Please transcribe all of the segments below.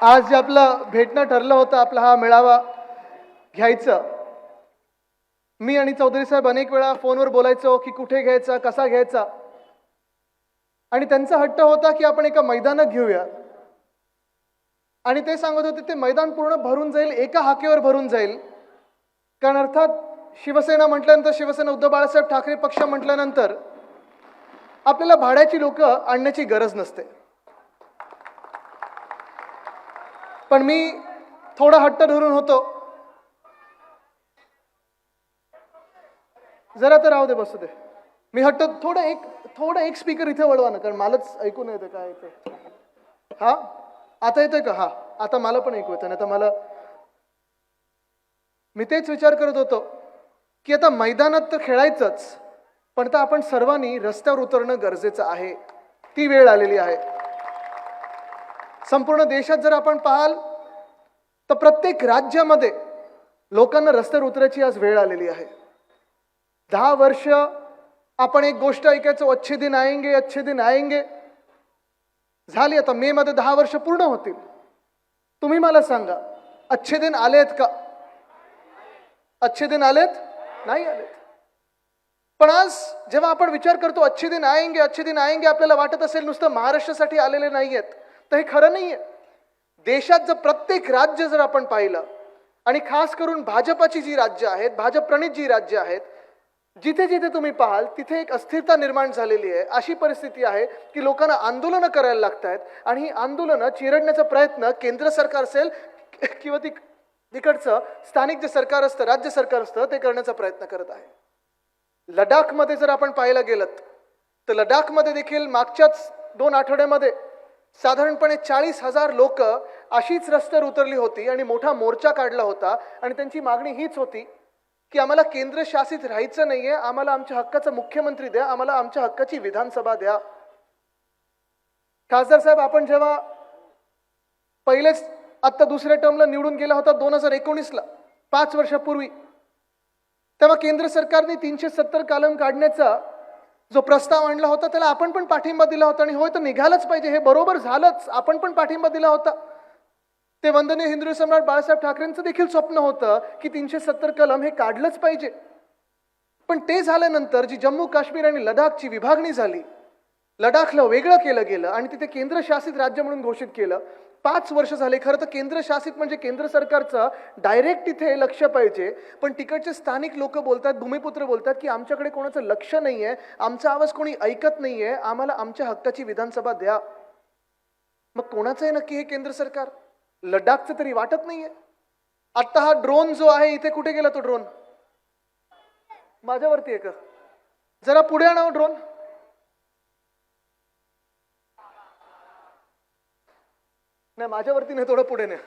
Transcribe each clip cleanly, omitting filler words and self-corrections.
आज जे आपलं भेटणं ठरलं होतं, आपला हा मेळावा घ्यायचं, मी आणि चौधरी साहेब अनेक वेळा फोनवर बोलायचो की कुठे घ्यायचा, कसा घ्यायचा, आणि त्यांचा हट्ट होता की आपण एका मैदानात घेऊया. आणि ते सांगत होते ते मैदान पूर्ण भरून जाईल, एका हाकेवर भरून जाईल. कारण अर्थात शिवसेना म्हटल्यानंतर, शिवसेना उद्धव बाळासाहेब ठाकरे पक्ष म्हटल्यानंतर आपल्याला भाड्याची लोक आणण्याची गरज नसते. पण मी थोडा हट्ट धरून होतो. जरा तर राहू दे, बसू दे. मी हट्ट थोडं एक स्पीकर इथे वळवा ना, कारण मलाच ऐकून येतं काय येतं. हा आता येतोय का? हा आता मला पण ऐकू येतं. नाही तर मला, मी तेच विचार करत होतो की आता मैदानात तर खेळायचंच, पण आता आपण सर्वांनी रस्त्यावर उतरणं गरजेचं आहे. ती वेळ आलेली आहे. संपूर्ण देशात जर आपण पाहाल तर प्रत्येक राज्यामध्ये लोकांना रस्त्यावर उतरायची आज वेळ आलेली आहे. 10 वर्ष आपण एक गोष्ट ऐकायचो, अच्छे दिन आएंगे, अच्छे दिन आएंगे. झाली आता मे मध्ये 10 वर्ष पूर्ण होतील. तुम्ही मला सांगा, अच्छे दिन आलेत का? अच्छे दिन आलेत? नाही आलेत. पण आज जेव्हा आपण विचार करतो अच्छे दिन आएंगे, अच्छे दिन आएंगे, आपल्याला वाटत असेल नुसतं महाराष्ट्रासाठी आलेले नाहीयेत. तर हे खरं नाहीये. देशात जर प्रत्येक राज्य जर आपण पाहिलं, आणि खास करून भाजपाची जी राज्य आहेत, भाजप प्रणित जी राज्य आहेत, जिथे जिथे तुम्ही पाहाल तिथे एक अस्थिरता निर्माण झालेली आहे. अशी परिस्थिती आहे की लोकांना आंदोलनं करायला लागत आहेत. आणि ही आंदोलनं चिरडण्याचा प्रयत्न केंद्र सरकार असेल किंवा तिकडचं स्थानिक जे सरकार असतं, राज्य सरकार असतं, ते करण्याचा प्रयत्न करत आहे. लडाखमध्ये जर आपण पाहायला गेलं तर लडाखमध्ये देखील मागच्याच 2 आठवड्यामध्ये साधारणपणे 40,000 लोक अशीच रस्त्यावर उतरली होती आणि मोठा मोर्चा काढला होता. आणि त्यांची मागणी हीच होती की आम्हाला केंद्र शासित राहायचं नाहीये, आम्हाला आमच्या हक्काचा मुख्यमंत्री द्या, आम्हाला आमच्या हक्काची विधानसभा द्या. खासदार साहेब, आपण जेव्हा पहिलेच आता दुसऱ्या टर्मला निवडून गेला होता 2019ला, 5 वर्षापूर्वी, तेव्हा केंद्र सरकारने 370 कलम काढण्याचा जो प्रस्ताव आणला होता त्याला आपण पण पाठिंबा दिला होता. आणि होय, तर निघालंच पाहिजे, हे बरोबर झालंच, आपण पण पाठिंबा दिला होता. ते वंदनीय हिंदवी सम्राट बाळासाहेब ठाकरेंचं देखील स्वप्न होतं की 370 कलम हे काढलंच पाहिजे. पण ते झाल्यानंतर जी जम्मू काश्मीर आणि लडाखची विभागणी झाली, लडाखला वेगळं केलं गेलं आणि तिथे केंद्रशासित राज्य म्हणून घोषित केलं. 5 वर्ष झाले. खरं तर केंद्रशासित म्हणजे केंद्र सरकारचं डायरेक्ट तिथे लक्ष पाहिजे. पण तिकडचे स्थानिक लोक बोलतात, भूमिपुत्र बोलतात की आमच्याकडे कोणाचं लक्ष नाहीये, आमचा आवाज कोणी ऐकत नाहीये, आम्हाला आमच्या हक्काची विधानसभा द्या. मग कोणाचं आहे नक्की हे केंद्र सरकार? लडाखचं तरी वाटत नाहीये. आता हा ड्रोन जो आहे, इथे कुठे गेला तो ड्रोन? माझ्यावरती आहे का? जरा पुढे आणा ड्रोन. नाही, माझ्यावरती नाही, थोडं पुढे नाही.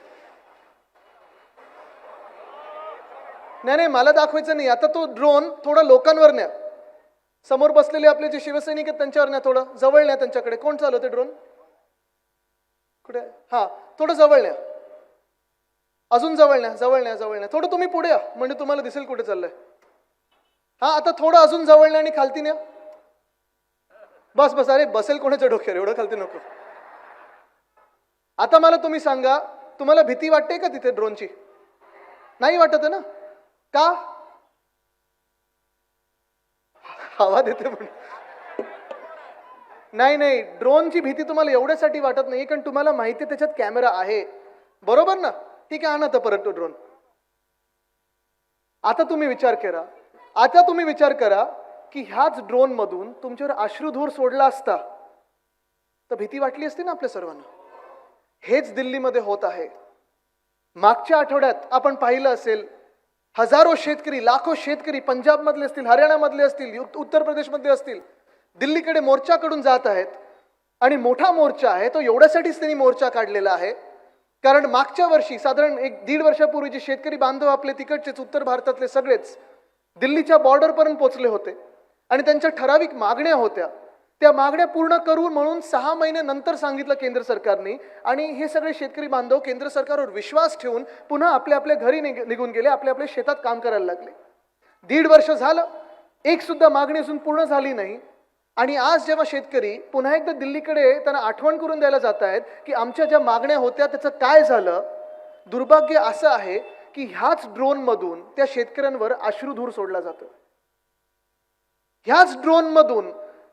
नाही, मला दाखवायचं नाही. आता तो ड्रोन थोडा लोकांवर न्या. समोर बसलेले आपले जे शिवसैनिक आहेत त्यांच्यावर न्या, थोडं जवळ न्या त्यांच्याकडे. कोण चालवते ड्रोन? कुठे? हा, थोडं जवळ न्या, अजून जवळ न्या, जवळ न्या, जवळ न्या. थोडं तुम्ही पुढे या म्हणजे तुम्हाला दिसेल कुठे चाललंय. हा, आता थोडं अजून जवळ न्या आणि खालती न्या. बस बस. अरे बसेल कोणाच्या डोक्यावर, एवढं खालती नको. आता मला तुम्ही सांगा, तुम्हाला भीती वाटते का तिथे ड्रोनची? नाही वाटत आहे ना? का? हवा देते म्हणून? नाही, ड्रोनची भीती तुम्हाला एवढ्यासाठी वाटत नाही कारण तुम्हाला माहिती त्याच्यात कॅमेरा आहे, बरोबर ना? ठीक आहे, आणा तर परत तो ड्रोन. आता तुम्ही विचार करा की ह्याच ड्रोन मधून तुमच्यावर अश्रुधूर सोडला असता तर भीती वाटली असती ना आपल्या सर्वांना? हेच दिल्लीमध्ये होत आहे. मागच्या आठवड्यात आपण पाहिलं असेल, हजारो शेतकरी, लाखो शेतकरी पंजाब मधले असतील, हरियाणा मधले असतील, उत्तर प्रदेश मध्ये असतील, दिल्लीकडे मोर्चाकडून जात आहेत. आणि मोठा मोर्चा आहे तो एवढ्यासाठीच त्यांनी मोर्चा काढलेला आहे कारण मागच्या वर्षी साधारण 1-1.5 वर्षापूर्वी जे शेतकरी बांधव आपले तिकडचेच, उत्तर भारतातले सगळेच दिल्लीच्या बॉर्डर पर्यंत पोहोचले होते आणि त्यांच्या ठराविक मागण्या होत्या. त्या मागण्या पूर्ण करू म्हणून 6 महिन्यानंतर सांगितलं केंद्र सरकारने. आणि हे सगळे शेतकरी बांधव केंद्र सरकारवर विश्वास ठेवून पुन्हा आपल्या आपल्या घरी निघून गेले, आपल्या आपल्या शेतात काम करायला लागले. 1.5 वर्ष झालं, एक सुद्धा मागणी अजून पूर्ण झाली नाही. आणि आज जेव्हा शेतकरी पुन्हा एकदा दिल्लीकडे त्यांना आठवण करून द्यायला जात आहेत की आमच्या ज्या मागण्या होत्या त्याचं काय झालं, दुर्भाग्य असं आहे की ह्याच ड्रोनमधून त्या शेतकऱ्यांवर अश्रुधूर सोडला जातो. ह्याच ड्रोनमधून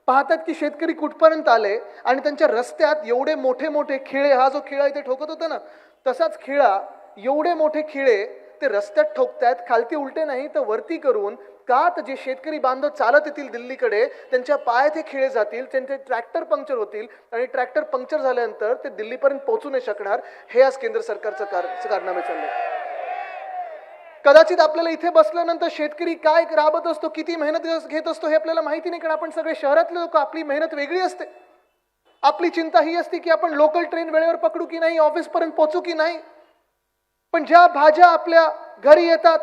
पाहतात की शेतकरी कुठपर्यंत आले आणि त्यांच्या रस्त्यात एवढे मोठे मोठे खिळे, हा जो खिळा इथे ठोकत होता ना तसाच खिळा, एवढे मोठे खिळे ते रस्त्यात ठोकतायत, खालती उलटे नाही तर वरती करून. का तर जे शेतकरी बांधव चालत येतील दिल्लीकडे त्यांच्या पायात हे खिळे जातील, त्यांचे ट्रॅक्टर पंक्चर होतील आणि ट्रॅक्टर पंक्चर झाल्यानंतर ते दिल्लीपर्यंत पोहोचू नाही शकणार. हे आज केंद्र सरकारचं कारनामे चाललंय. कदाचित आपल्याला इथे बसल्यानंतर शेतकरी काय राबत असतो, किती मेहनत घेत असतो हे आपल्याला माहिती नाही, कारण आपण सगळे शहरातले लोक, आपली मेहनत वेगळी असते. आपली चिंता ही असते की आपण लोकल ट्रेन वेळेवर पकडू की नाही, ऑफिसपर्यंत पोहोचू की नाही. पण ज्या भाज्या आपल्या घरी येतात,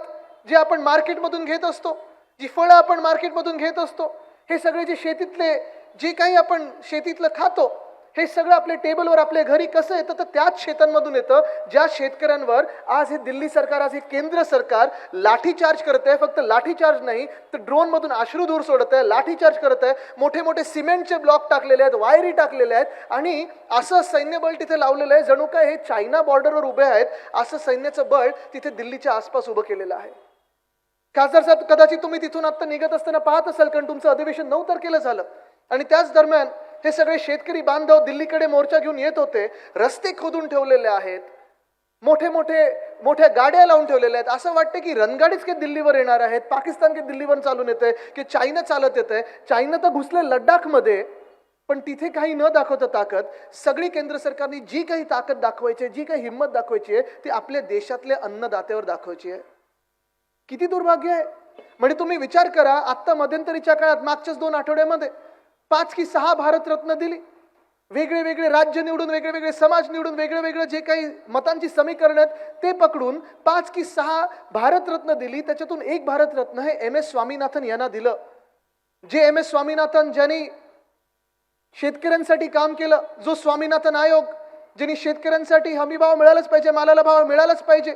जे आपण मार्केटमधून घेत असतो, जी फळं आपण मार्केटमधून घेत असतो, हे सगळे जे शेतीतले जे काही आपण शेतीतलं खातो, हे सगळं आपल्या टेबलवर आपल्या घरी कसं येतं तर त्याच शेतांमधून येतं. ज्या शेतकऱ्यांवर आज हे दिल्ली सरकार, आज हे केंद्र सरकार लाठीचार्ज करत आहे. फक्त लाठीचार्ज नाही तर ड्रोन मधून अश्रुधूर सोडत आहे, लाठीचार्ज करत आहे, मोठे मोठे सिमेंटचे ब्लॉक टाकलेले आहेत, वायरी टाकलेल्या आहेत आणि असं सैन्यबळ तिथे लावलेलं आहे जणू काय हे चायना बॉर्डरवर उभे आहेत, असं सैन्याचं बळ तिथे दिल्लीच्या आसपास उभं केलेलं आहे. खासदार साहेब, कदाचित तुम्ही तिथून आता निघत असताना पाहत असाल, कारण तुमचं अधिवेशन 9 तारखेला झालं आणि त्याच दरम्यान हे सगळे शेतकरी बांधव दिल्लीकडे मोर्चा घेऊन येत होते. रस्ते खोदून ठेवलेले आहेत, मोठ्या गाड्या लावून ठेवलेल्या आहेत. असं वाटतं की रणगाडीच के दिल्लीवर येणार आहेत, पाकिस्तान के दिल्लीवर चालून येते की चायना चालत येते. चायना तर घुसले लडाखमध्ये, पण तिथे काही न दाखवता ताकद, सगळी केंद्र सरकारने जी काही ताकद दाखवायची, जी काही हिंमत दाखवायची आहे ती आपल्या देशातल्या अन्नदात्यावर दाखवायची आहे. किती दुर्भाग्य आहे. म्हणजे तुम्ही विचार करा, आता मध्यंतरीच्या काळात मागच्याच 2 आठवड्यामध्ये 5 की 6 भारतरत्न दिली. वेगळे वेगळे राज्य निवडून, वेगळे वेगळे समाज निवडून, वेगळे वेगळे जे काही मतांची समीकरण आहेत ते पकडून 5 की 6 भारतरत्न दिली. त्याच्यातून एक भारतरत्न हे MS स्वामीनाथन यांना दिलं. जे MS स्वामीनाथन ज्यांनी शेतकऱ्यांसाठी काम केलं, जो स्वामीनाथन आयोग ज्यांनी शेतकऱ्यांसाठी हमीभाव मिळालाच पाहिजे, मालाला भाव मिळालाच पाहिजे,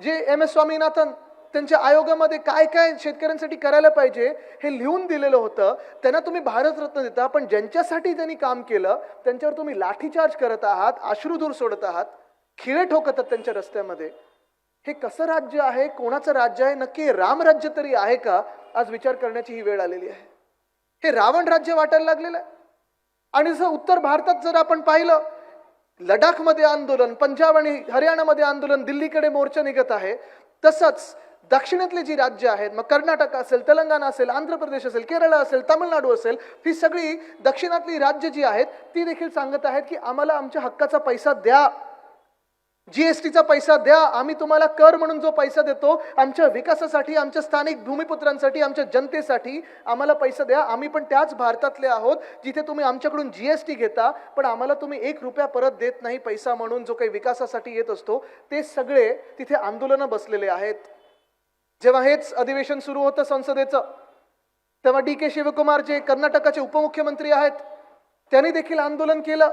जे MS स्वामीनाथन त्यांच्या आयोगामध्ये काय काय शेतकऱ्यांसाठी करायला पाहिजे हे लिहून दिलेलं होतं, त्यांना तुम्ही भारतरत्न देता. पण ज्यांच्यासाठी त्यांनी काम केलं त्यांच्यावर तुम्ही लाठीचार्ज करत आहात, अश्रुधूर सोडत आहात, खिळे ठोकतात त्यांच्या रस्त्यामध्ये. हे कसं राज्य आहे, कोणाचं राज्य आहे, नक्की रामराज्य तरी आहे का? आज विचार करण्याची ही वेळ आलेली आहे. हे रावण राज्य वाटायला लागलेलं आहे. आणि जर उत्तर भारतात जर आपण पाहिलं, लडाखमध्ये आंदोलन, पंजाब आणि हरियाणामध्ये आंदोलन, दिल्लीकडे मोर्चा निघत आहे, तसंच दक्षिणेतले जी राज्य आहेत, मग कर्नाटक असेल, तेलंगणा असेल, आंध्र प्रदेश असेल, केरळ असेल, तामिळनाडू असेल, ही सगळी दक्षिणातली राज्य जी आहेत ती देखील सांगत आहेत की आम्हाला आमच्या हक्काचा पैसा द्या, GSTचा पैसा द्या, आम्ही तुम्हाला कर म्हणून जो पैसा देतो आमच्या विकासासाठी, आमच्या स्थानिक भूमिपुत्रांसाठी, आमच्या जनतेसाठी आम्हाला पैसा द्या. आम्ही पण त्याच भारतातले आहोत जिथे तुम्ही आमच्याकडून GST घेता पण आम्हाला तुम्ही 1 रुपया परत देत नाही पैसा म्हणून, जो काही विकासासाठी येत असतो. ते सगळे तिथे आंदोलनं बसलेले आहेत. जेव्हा हेच अधिवेशन सुरू होतं संसदेचं, तेव्हा DK शिवकुमार जे कर्नाटकाचे उपमुख्यमंत्री आहेत त्यांनी देखील आंदोलन केलं.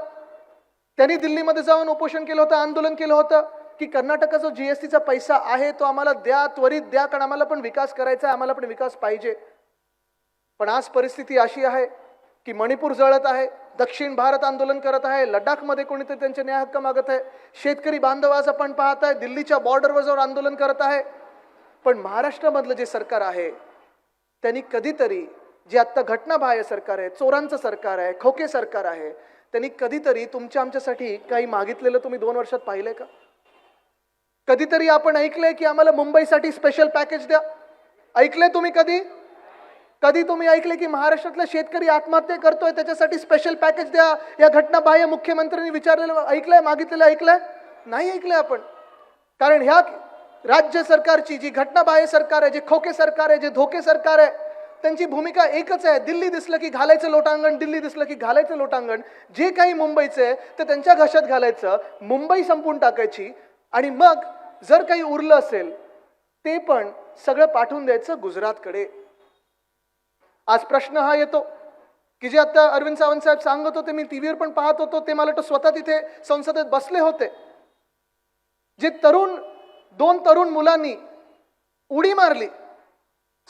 त्यांनी दिल्लीमध्ये जाऊन उपोषण केलं होतं, आंदोलन केलं होतं की कर्नाटकाचा जो GSTचा पैसा आहे तो आम्हाला द्या, त्वरित द्या, कारण आम्हाला पण विकास करायचा आहे, आम्हाला पण विकास पाहिजे. पण आज परिस्थिती अशी आहे की मणिपूर जळत आहे, दक्षिण भारत आंदोलन करत आहे, लडाखमध्ये कोणीतरी त्यांचे न्याय हक्क मागत आहे, शेतकरी बांधव आज आपण पाहत आहे दिल्लीच्या बॉर्डरवर जाऊन आंदोलन करत आहे. पण महाराष्ट्रामधलं जे सरकार आहे त्यांनी कधीतरी, जे आत्ता घटनाबाह्य सरकार आहे, चोरांचं सरकार आहे, खोके सरकार आहे, त्यांनी कधीतरी तुमच्या आमच्यासाठी काही मागितलेलं तुम्ही 2 वर्षात पाहिलंय का? कधीतरी आपण ऐकलंय की आम्हाला मुंबईसाठी स्पेशल पॅकेज द्या? ऐकलंय तुम्ही कधी? कधी तुम्ही ऐकले की महाराष्ट्रातला शेतकरी आत्महत्या करतोय त्याच्यासाठी स्पेशल पॅकेज द्या? या घटनाबाह्य मुख्यमंत्र्यांनी विचारलेलं ऐकलंय, मागितलेलं ऐकलंय? नाही ऐकलंय आपण. कारण ह्या राज्य सरकारची जी घटनाबाह्य सरकार आहे, जे खोके सरकार आहे, जे धोके सरकार आहे, त्यांची भूमिका एकच आहे, दिल्ली दिसलं की घालायचं लोटांगण, दिल्ली दिसलं की घालायचं लोटांगण. जे काही मुंबईचं आहे ते त्यांच्या घशात घालायचं, मुंबई संपून टाकायची आणि मग जर काही उरलं असेल ते पण सगळं पाठवून द्यायचं गुजरातकडे. आज प्रश्न हा येतो की जे आता अरविंद सावंत साहेब सांगत होते, मी टीव्हीवर पण पाहत होतो, ते मला वाटतं स्वतः तिथे संसदेत बसले होते. जे 2 तरुण मुलांनी उडी मारली,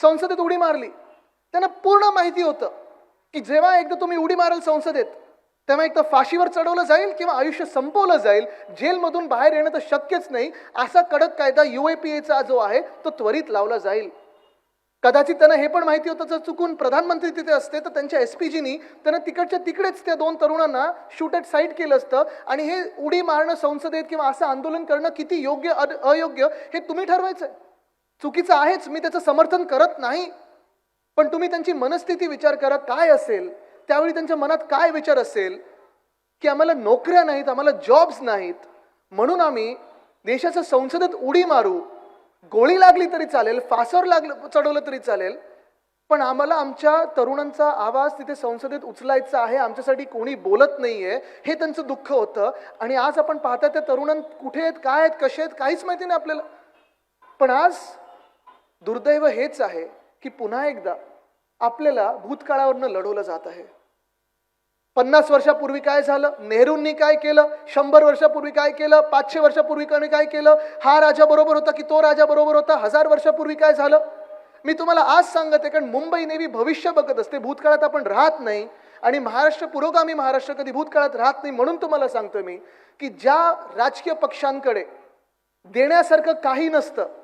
संसदेत उडी मारली, त्यांना पूर्ण माहिती होतं की जेव्हा एकदा तुम्ही उडी माराल संसदेत तेव्हा एकदा फाशीवर चढवलं जाईल किंवा आयुष्य संपवलं जाईल, जेलमधून बाहेर येणं तर शक्यच नाही, असा कडक कायदा UAPAचा जो आहे तो त्वरित लावला जाईल. कदाचित त्यांना हे पण माहिती होतं जर चुकून प्रधानमंत्री तिथे असते तर त्यांच्या SPGनी त्यांना तिकडच्या तिकडेच त्या 2 तरुणांना शूट ॲट साईट केलं असतं आणि हे उडी मारणं संसदेत किंवा असं आंदोलन करणं किती योग्य अयोग्य हे तुम्ही ठरवायचंय. चुकीचं आहेच, मी त्याचं समर्थन करत नाही, पण तुम्ही त्यांची मनस्थिती विचार करा काय असेल त्यावेळी, त्यांच्या मनात काय विचार असेल की आम्हाला नोकऱ्या नाहीत, आम्हाला जॉब्स नाहीत, म्हणून आम्ही देशाच्या संसदेत उडी मारू, गोळी लागली तरी चालेल, फासावर चढवलं तरी चालेल, पण आम्हाला आमच्या तरुणांचा आवाज तिथे संसदेत उचलायचा आहे, आमच्यासाठी कोणी बोलत नाहीये, हे त्यांचं दुःख होतं. आणि आज आपण पाहता त्या तरुणां कुठे आहेत, काय आहेत, कसे आहेत, काहीच माहिती नाही आपल्याला. पण आज दुर्दैव हेच आहे की पुन्हा एकदा आपल्याला भूतकाळावरनं लढवलं जात आहे. 50 वर्षापूर्वी काय झालं, नेहरूंनी काय केलं, 100 वर्षापूर्वी काय केलं, 500 वर्षापूर्वी काय केलं, हा राजा बरोबर होता की तो राजा बरोबर होता, 1000 वर्षापूर्वी काय झालं, मी तुम्हाला आज सांगत आहे. कारण मुंबई नेहमी भविष्य बघत असते, भूतकाळात आपण राहत नाही. आणि महाराष्ट्र, पुरोगामी महाराष्ट्र कधी भूतकाळात राहत नाही. म्हणून तुम्हाला सांगतोय मी की ज्या राजकीय पक्षांकडे देण्यासारखं काही नसतं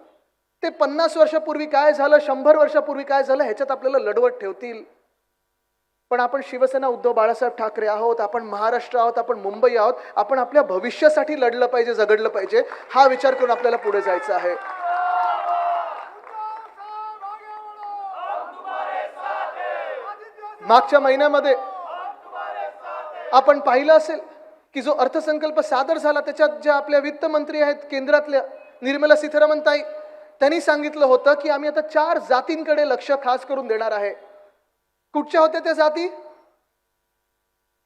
ते 50 वर्षापूर्वी काय झालं, 100 वर्षापूर्वी काय झालं ह्याच्यात आपल्याला लढवत ठेवतील. पण आपण शिवसेना उद्धव बाळासाहेब ठाकरे आहोत, आपण महाराष्ट्र आहोत, आपण मुंबई आहोत, आपण आपल्या भविष्यासाठी लढलं पाहिजे, झगडलं पाहिजे, हा विचार करून आपल्याला पुढे जायचं आहे. मागच्या महिन्यामध्ये आपण पाहिलं असेल की जो अर्थसंकल्प सादर झाला त्याच्यात ज्या आपल्या वित्तमंत्री आहेत केंद्रातल्या निर्मला सीतारामन ताई, त्यांनी सांगितलं होतं की आम्ही आता 4 जातींकडे लक्ष खास करून देणार आहे. कुठच्या होत्या त्या जाती?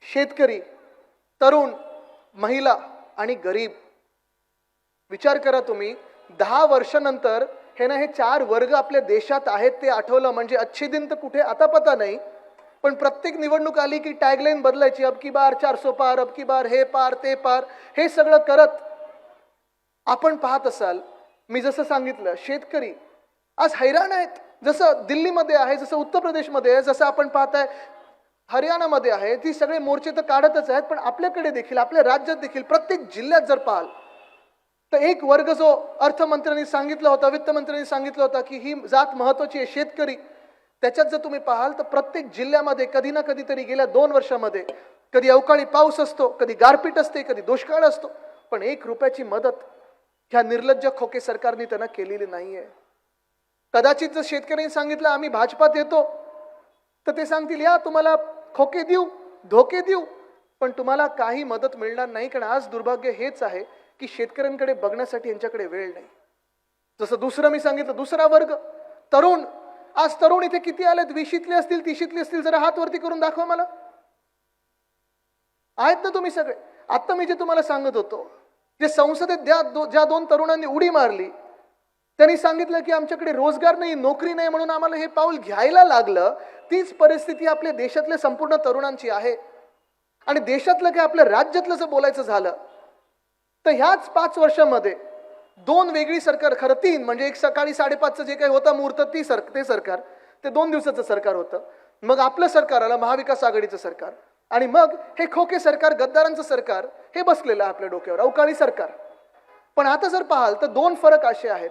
शेतकरी, तरुण, महिला आणि गरीब. विचार करा तुम्ही, 10 वर्षानंतर हे 4 वर्ग आपल्या देशात आहेत ते आठवलं म्हणजे अच्छे दिन तर कुठे आता पता नाही. पण प्रत्येक निवडणूक आली की टॅगलाईन बदलायची, अब की बार 400 पार, अब की बार हे पार ते पार, हे सगळं करत आपण पाहत असाल. मी जसं सांगितलं, शेतकरी आज हैराण आहेत. जसं दिल्लीमध्ये आहे, जसं उत्तर प्रदेशमध्ये आहे, जसं आपण पाहताय हरियाणामध्ये आहे, ती सगळे मोर्चे तर काढतच आहेत. पण आपल्याकडे देखील, आपल्या राज्यात देखील प्रत्येक जिल्ह्यात जर पाहाल तर एक वर्ग जो अर्थमंत्र्यांनी सांगितलं होता, वित्तमंत्र्यांनी सांगितलं होतं की ही जात महत्वाची आहे, शेतकरी, त्याच्यात जर तुम्ही पाहाल तर प्रत्येक जिल्ह्यामध्ये कधी ना कधीतरी गेल्या 2 वर्षामध्ये कधी अवकाळी पाऊस असतो, कधी गारपीट असते, कधी दुष्काळ असतो, पण 1 रुपयाची मदत ह्या निर्लज्ज खोके सरकारने त्यांना केलेली नाहीये. कदाचित जर शेतकऱ्यांनी सांगितलं आम्ही भाजपात येतो तर ते सांगतील या तुम्हाला खोके देऊ, धोके देऊ, पण तुम्हाला काही मदत मिळणार नाही. कारण आज दुर्भाग्य हेच आहे की शेतकऱ्यांकडे बघण्यासाठी यांच्याकडे वेळ नाही. जसं दुसरं मी सांगितलं, दुसरा वर्ग तरुण, आज तरुण इथे किती आलेत? 20शीतले असतील, 30शीतले असतील, जरा हात वरती करून दाखवा मला. आहेत ना तुम्ही सगळे? आता मी जे तुम्हाला सांगत होतो, जे संसदेत ज्या 2 तरुणांनी उडी मारली त्यांनी सांगितलं की आमच्याकडे रोजगार नाही, नोकरी नाही, म्हणून आम्हाला हे पाऊल घ्यायला लागलं. तीच परिस्थिती आपल्या देशातल्या संपूर्ण तरुणांची आहे. आणि देशातलं काय आपल्या राज्यातलं जर बोलायचं झालं तर ह्याच 5 वर्षामध्ये 2 वेगळी सरकार, खरं 3, म्हणजे एक सकाळी 5:30चं जे काही होतं मुहूर्त ते सरकार, ते 2 दिवसाचं सरकार होतं. मग आपलं सरकार आलं, महाविकास आघाडीचं सरकार, आणि मग हे खोके सरकार, गद्दारांचं सरकार हे बसलेलं आहे आपल्या डोक्यावर, अवकाळी सरकार. पण आता जर पाहाल तर 2 फरक असे आहेत.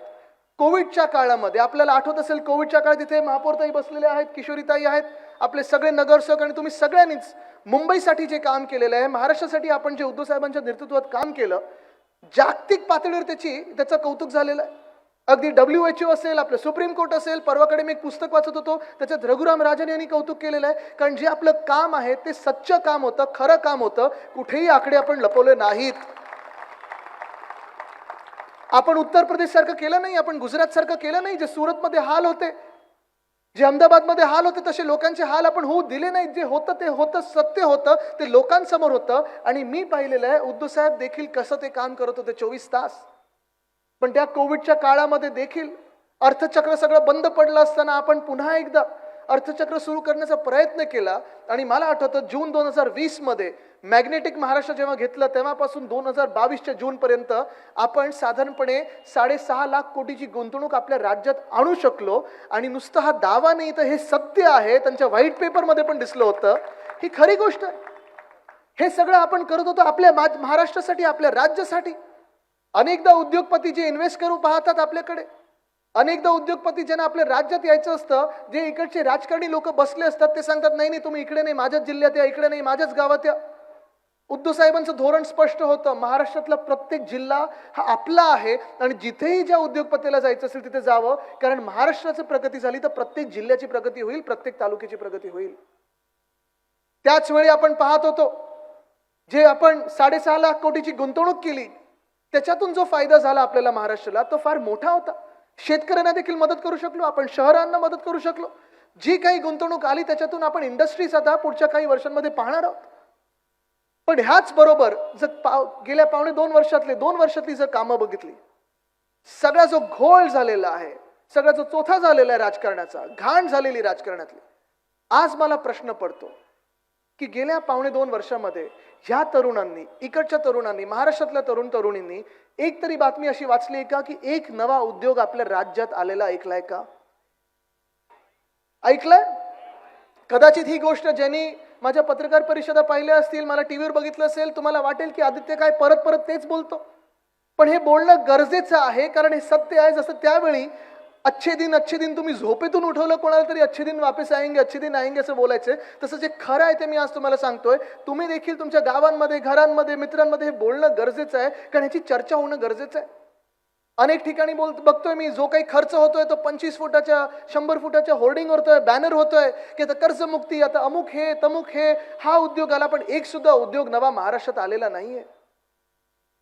कोविडच्या काळामध्ये आपल्याला आठवत असेल, कोविडच्या काळात इथे महापौरताई बसलेले आहेत, किशोरीताई आहेत, आपले सगळे नगरसेवक, आणि तुम्ही सगळ्यांनीच मुंबईसाठी जे काम केलेलं आहे, महाराष्ट्रासाठी आपण जे उद्धव साहेबांच्या नेतृत्वात काम केलं, जागतिक पातळीवर त्याचं कौतुक झालेलं आहे. अगदी WHO असेल, आपलं सुप्रीम कोर्ट असेल, परवाकडे मी एक पुस्तक वाचत होतो त्याच्यात रघुराम राजन यांनी कौतुक केलेलं आहे. कारण जे आपलं काम आहे ते सच्चं काम होतं, खरं काम होतं, कुठेही आकडे आपण लपवले नाहीत. आपण उत्तर प्रदेश सारखं केलं नाही, आपण गुजरात सारखं केलं नाही. जे सुरतमध्ये हाल होते, जे अहमदाबादमध्ये हाल होते, तसे लोकांचे हाल आपण होऊ दिले नाहीत. जे होतं ते होतं, सत्य होतं, ते लोकांसमोर होतं. आणि मी पाहिलेलं आहे उद्धव साहेब देखील कसं ते काम करत होते 24 तास. पण त्या कोविडच्या काळामध्ये देखील अर्थचक्र सगळं बंद पडलं असताना आपण पुन्हा एकदा अर्थचक्र सुरू करण्याचा प्रयत्न केला. आणि मला आठवतं जून 2020 मध्ये मॅग्नेटिक महाराष्ट्र जेव्हा घेतलं तेव्हापासून 2022च्या जूनपर्यंत आपण साधारणपणे 6.5 लाख कोटीची गुंतवणूक आपल्या राज्यात आणू शकलो. आणि नुसतं हा दावा नाही तर हे सत्य आहे, त्यांच्या व्हाईट पेपरमध्ये पण दिसलं होतं. ही खरी गोष्ट आहे. हे सगळं आपण करत होतो आपल्या महाराष्ट्रासाठी, आपल्या राज्यासाठी. अनेकदा उद्योगपती जे इन्व्हेस्ट करू पाहतात आपल्याकडे, अनेकदा उद्योगपती ज्यांना आपल्या राज्यात यायचं असतं, जे इकडचे राजकारणी लोक बसले असतात, ते सांगतात नाही नाही तुम्ही इकडे नाही, माझ्याच जिल्ह्यात या, इकडे नाही, माझ्याच गावात या. उद्धव साहेबांचं धोरण स्पष्ट होतं, महाराष्ट्रातला प्रत्येक जिल्हा हा आपला आहे आणि जिथेही ज्या उद्योगपतीला जायचं असेल तिथे जावं, कारण महाराष्ट्राची प्रगती झाली तर प्रत्येक जिल्ह्याची प्रगती होईल, प्रत्येक तालुक्याची प्रगती होईल. त्याच वेळी आपण पाहत होतो, जे आपण 6.5 लाख कोटीची गुंतवणूक केली त्याच्यातून जो फायदा झाला आपल्याला महाराष्ट्राला तो फार मोठा होता. शेतकऱ्यांना देखील मदत करू शकलो आपण, शहरांना मदत करू शकलो. जी काही गुंतवणूक आली त्याच्यातून आपण इंडस्ट्रीज आता पुढच्या काही वर्षांमध्ये पाहणार आहोत. पण ह्याच बरोबर जर गेल्या 2.5 वर्षातले 2 वर्षातली जर कामं बघितली, सगळा जो घोळ झालेला आहे, सगळा जो चोथा झालेला आहे राजकारणाचा, घाण झालेली राजकारणातली, आज मला प्रश्न पडतो की गेल्या 2.5 वर्षामध्ये ह्या तरुणांनी, इकडच्या तरुणांनी, महाराष्ट्रातल्या तरुणींनी एक तरी बातमी अशी वाचली का की एक नवा उद्योग आपल्या राज्यात आलेला ऐकलाय का? ऐकलंय? कदाचित ही गोष्ट ज्यांनी माझ्या पत्रकार परिषदा पाहिल्या असतील, मला टीव्हीवर बघितलं असेल, तुम्हाला वाटेल की आदित्य काय परत परत तेच बोलतो. पण हे बोलणं गरजेचं आहे, कारण हे सत्य आहे. जसं त्यावेळी अच्छे दिन तुम्ही झोपेतून उठवलं कोणाला तरी अच्छे दिन वापस आएंगे असं बोलायचं, तसं जे खरं आहे ते मी आज तुम्हाला सांगतोय. तुम्ही देखील तुमच्या गावांमध्ये, घरांमध्ये, मित्रांमध्ये हे बोलणं गरजेचं आहे, कारण ह्याची चर्चा होणं गरजेचं आहे. अनेक ठिकाणी बघतोय मी, जो काही खर्च होतोय तो 25 फुटाच्या 100 फुटाच्या होर्डिंग होतोय, बॅनर होतोय की आता कर्जमुक्ती, आता अमुक हे तमुक हे. हा उद्योग आला, पण एक सुद्धा उद्योग नवा महाराष्ट्रात आलेला नाहीये.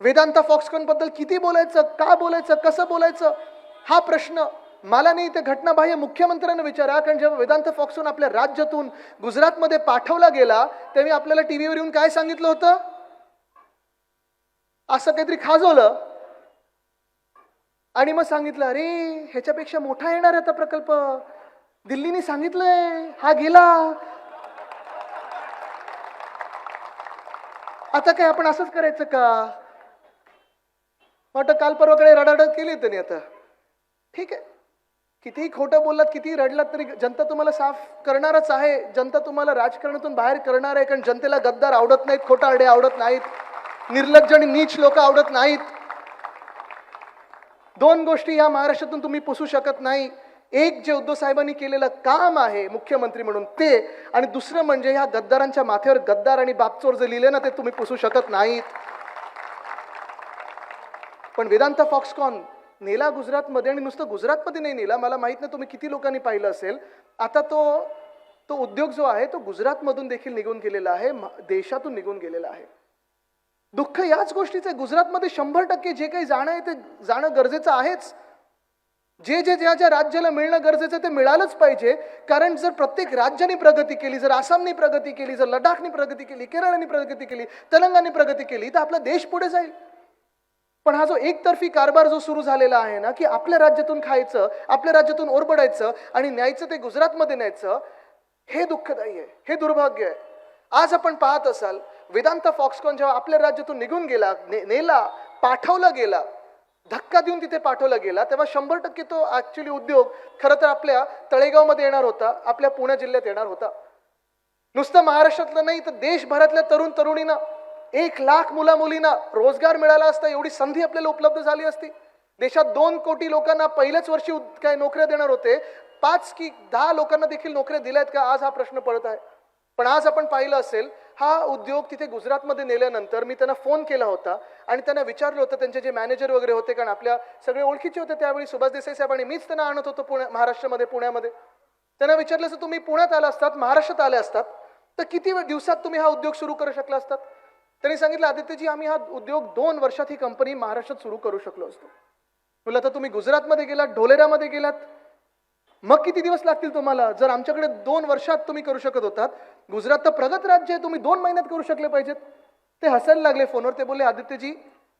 वेदांता फॉक्सकॉन बद्दल किती बोलायचं, का बोलायचं, कसं बोलायचं, हा प्रश्न मला नाही, ते घटनाबाह्य मुख्यमंत्र्यांना विचारा. कारण जेव्हा वेदांत फॉक्सकॉन आपल्या राज्यातून गुजरातमध्ये पाठवला गेला तेव्हा आपल्याला टीव्हीवर येऊन काय सांगितलं होतं? असं काहीतरी खाजवलं आणि मग सांगितलं अरे ह्याच्यापेक्षा मोठा येणार आता प्रकल्प, दिल्लीने सांगितलंय, हा गेला, आता काय आपण असंच करायचं का? वाटतं काल परवाकडे रडारड केली त्यांनी. आता ठीक आहे, कितीही खोटं बोललात, कितीही रडलात तरी जनता तुम्हाला साफ करणारच आहे. जनता तुम्हाला राजकारणातून बाहेर करणार आहे, कारण जनतेला गद्दार आवडत नाहीत, खोटारडे आवडत नाहीत, निर्लज्ज आणि नीच लोक आवडत नाहीत. 2 गोष्टी ह्या महाराष्ट्रातून तुम्ही पुसू शकत नाही. एक जे उद्धव साहेबांनी केलेलं काम आहे मुख्यमंत्री म्हणून ते, आणि दुसरं म्हणजे ह्या गद्दारांच्या माथ्यावर गद्दार आणि बापचोर जे लिहिले ना ते तुम्ही पुसू शकत नाहीत. पण वेदांता फॉक्सकॉन नेला गुजरातमध्ये, आणि नुसतं गुजरातमध्ये नाही नेला, मला माहित नाही तुम्ही किती लोकांनी पाहिलं असेल. आता तो उद्योग जो आहे तो गुजरातमधून देखील निघून गेलेला आहे, देशातून निघून गेलेला आहे. दुःख याच गोष्टीचं आहे, गुजरातमध्ये 100% जे काही जाणं आहे ते जाणं गरजेचं आहेच. जे ज्या राज्याला मिळणं गरजेचं आहे ते मिळालंच पाहिजे. कारण जर प्रत्येक राज्याने प्रगती केली, जर आसामने प्रगती केली, जर लडाखने प्रगती केली, केरळने प्रगती केली, तेलंगणाने प्रगती केली, तर आपला देश पुढे जाईल. पण हा जो एकतर्फी कारभार जो सुरू झालेला आहे ना, की आपल्या राज्यातून खायचं, आपल्या राज्यातून ओरबडायचं आणि न्यायचं ते गुजरातमध्ये न्यायचं, हे दुःखदायी आहे, हे दुर्भाग्य आहे. आज आपण पाहत असाल वेदांता फॉक्सकॉन जेव्हा आपल्या राज्यातून निघून गेला, नेला, पाठवला गेला, धक्का देऊन तिथे पाठवला गेला, तेव्हा 100% तो ऍक्च्युली उद्योग खरं तर आपल्या तळेगावमध्ये येणार होता, आपल्या पुणे जिल्ह्यात येणार होता. नुसतं महाराष्ट्रातलं नाही तर देशभरातल्या तरुणींना, 1 लाख मुला-मुलींना रोजगार मिळाला असता, एवढी संधी आपल्याला उपलब्ध झाली असती. देशात 2 कोटी लोकांना पहिल्याच वर्षी काय नोकऱ्या देणार होते, 5 की 10 लोकांना देखील नोकऱ्या दिल्यात का, आज हा प्रश्न पडत आहे. पण आज आपण पाहिलं असेल हा उद्योग तिथे गुजरातमध्ये नेल्यानंतर मी त्यांना फोन केला होता आणि त्यांना विचारलं होतं, त्यांचे जे मॅनेजर वगैरे होते, कारण आपल्या सगळे ओळखीचे होते त्यावेळी, सुभाष देसाई साहेब, आणि मीच त्यांना आणत होतो महाराष्ट्रामध्ये, पुण्यामध्ये. त्यांना विचारलं असं तुम्ही पुण्यात आला असतात, महाराष्ट्रात आले असतात तर किती दिवसात तुम्ही हा उद्योग सुरू करू शकला असतात? त्यांनी सांगितलं आदित्यजी आम्ही हा उद्योग 2 वर्षात ही कंपनी महाराष्ट्रात सुरू करू शकलो असतो. म्हटलं आता तुम्ही गुजरातमध्ये गेलात, ढोलेरामध्ये गेलात, मग किती दिवस लागतील तुम्हाला? जर आमच्याकडे 2 वर्षात तुम्ही करू शकत होतात, गुजरात तर प्रगत राज्य आहे, तुम्ही 2 महिन्यात करू शकले पाहिजेत. ते हसायला लागले फोनवर. ते बोलले आदित्यजी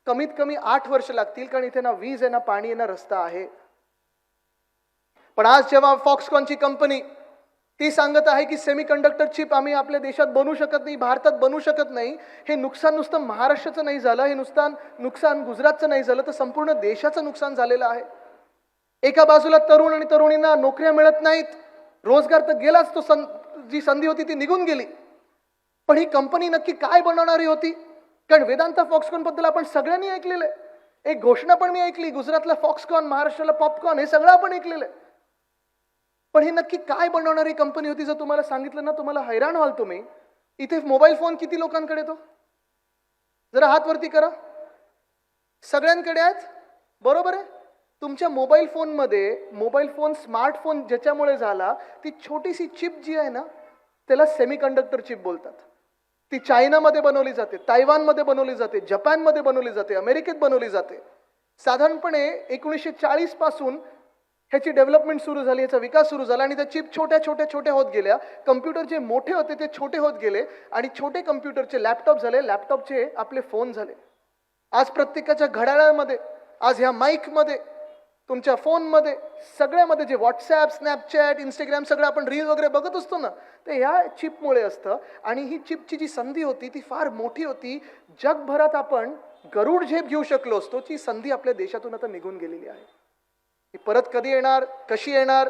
कमीत कमी 8 वर्ष लागतील, कारण इथे ना वीज आहे, ना पाणी आहे, ना रस्ता आहे. पण आज जेव्हा फॉक्सकॉनची कंपनी ती सांगत आहे की सेमीकंडक्टर चिप आम्ही आपल्या देशात बनवू शकत नाही, भारतात बनवू शकत नाही. हे नुकसान नुसतं महाराष्ट्राचं नाही झालं, हे नुकसान गुजरातचं नाही झालं, तर संपूर्ण देशाचं नुकसान झालेलं आहे. एका बाजूला तरुण आणि तरुणींना नोकऱ्या मिळत नाहीत, रोजगार तर गेलाच, जी संधी होती ती निघून गेली. पण ही कंपनी नक्की काय बनवणारी होती? कारण वेदांता फॉक्सकॉन बद्दल आपण सगळ्यांनी ऐकलेलं आहे. एक घोषणा पण मी ऐकली, गुजरातला फॉक्सकॉन, महाराष्ट्राला पॉपकॉर्न, हे सगळं आपण ऐकलेलं आहे. पण ही नक्की काय बनवणारी कंपनी होती? जर तुम्हाला सांगितलं ना, तुम्हाला हैराण व्हाल तुम्ही. इथे मोबाईल फोन किती लोकांकडे तो? जरा हात वरती करा. सगळ्यांकडे आहेत, बरोबर आहे. तुमच्या मोबाईल फोन स्मार्टफोन ज्याच्यामुळे झाला, ती छोटीशी चिप जी आहे ना, त्याला सेमीकंडक्टर चिप बोलतात. ती चायनामध्ये बनवली जाते, तायवानमध्ये बनवली जाते, जपानमध्ये बनवली जाते, अमेरिकेत बनवली जाते. साधारणपणे 1940 पासून ह्याची डेव्हलपमेंट सुरू झाली, याचा विकास सुरू झाला आणि त्या चिप छोट्या होत गेल्या. कम्प्युटर जे मोठे होते ते छोटे होत गेले आणि छोटे कम्प्युटरचे लॅपटॉप झाले, लॅपटॉपचे आपले फोन झाले. आज प्रत्येकाच्या घड्याळामध्ये, आज ह्या माईकमध्ये, तुमच्या फोनमध्ये, सगळ्यामध्ये जे व्हॉट्सॲप, स्नॅपचॅट, इंस्टाग्राम सगळं आपण रील वगैरे बघत असतो ना, ते ह्या चिपमुळे असतं. आणि ही चिपची जी संधी होती ती फार मोठी होती. जगभरात आपण गरुड झेप घेऊ शकलो असतो, ती संधी आपल्या देशातून आता निघून गेलेली आहे. ती परत कधी येणार, कशी येणार,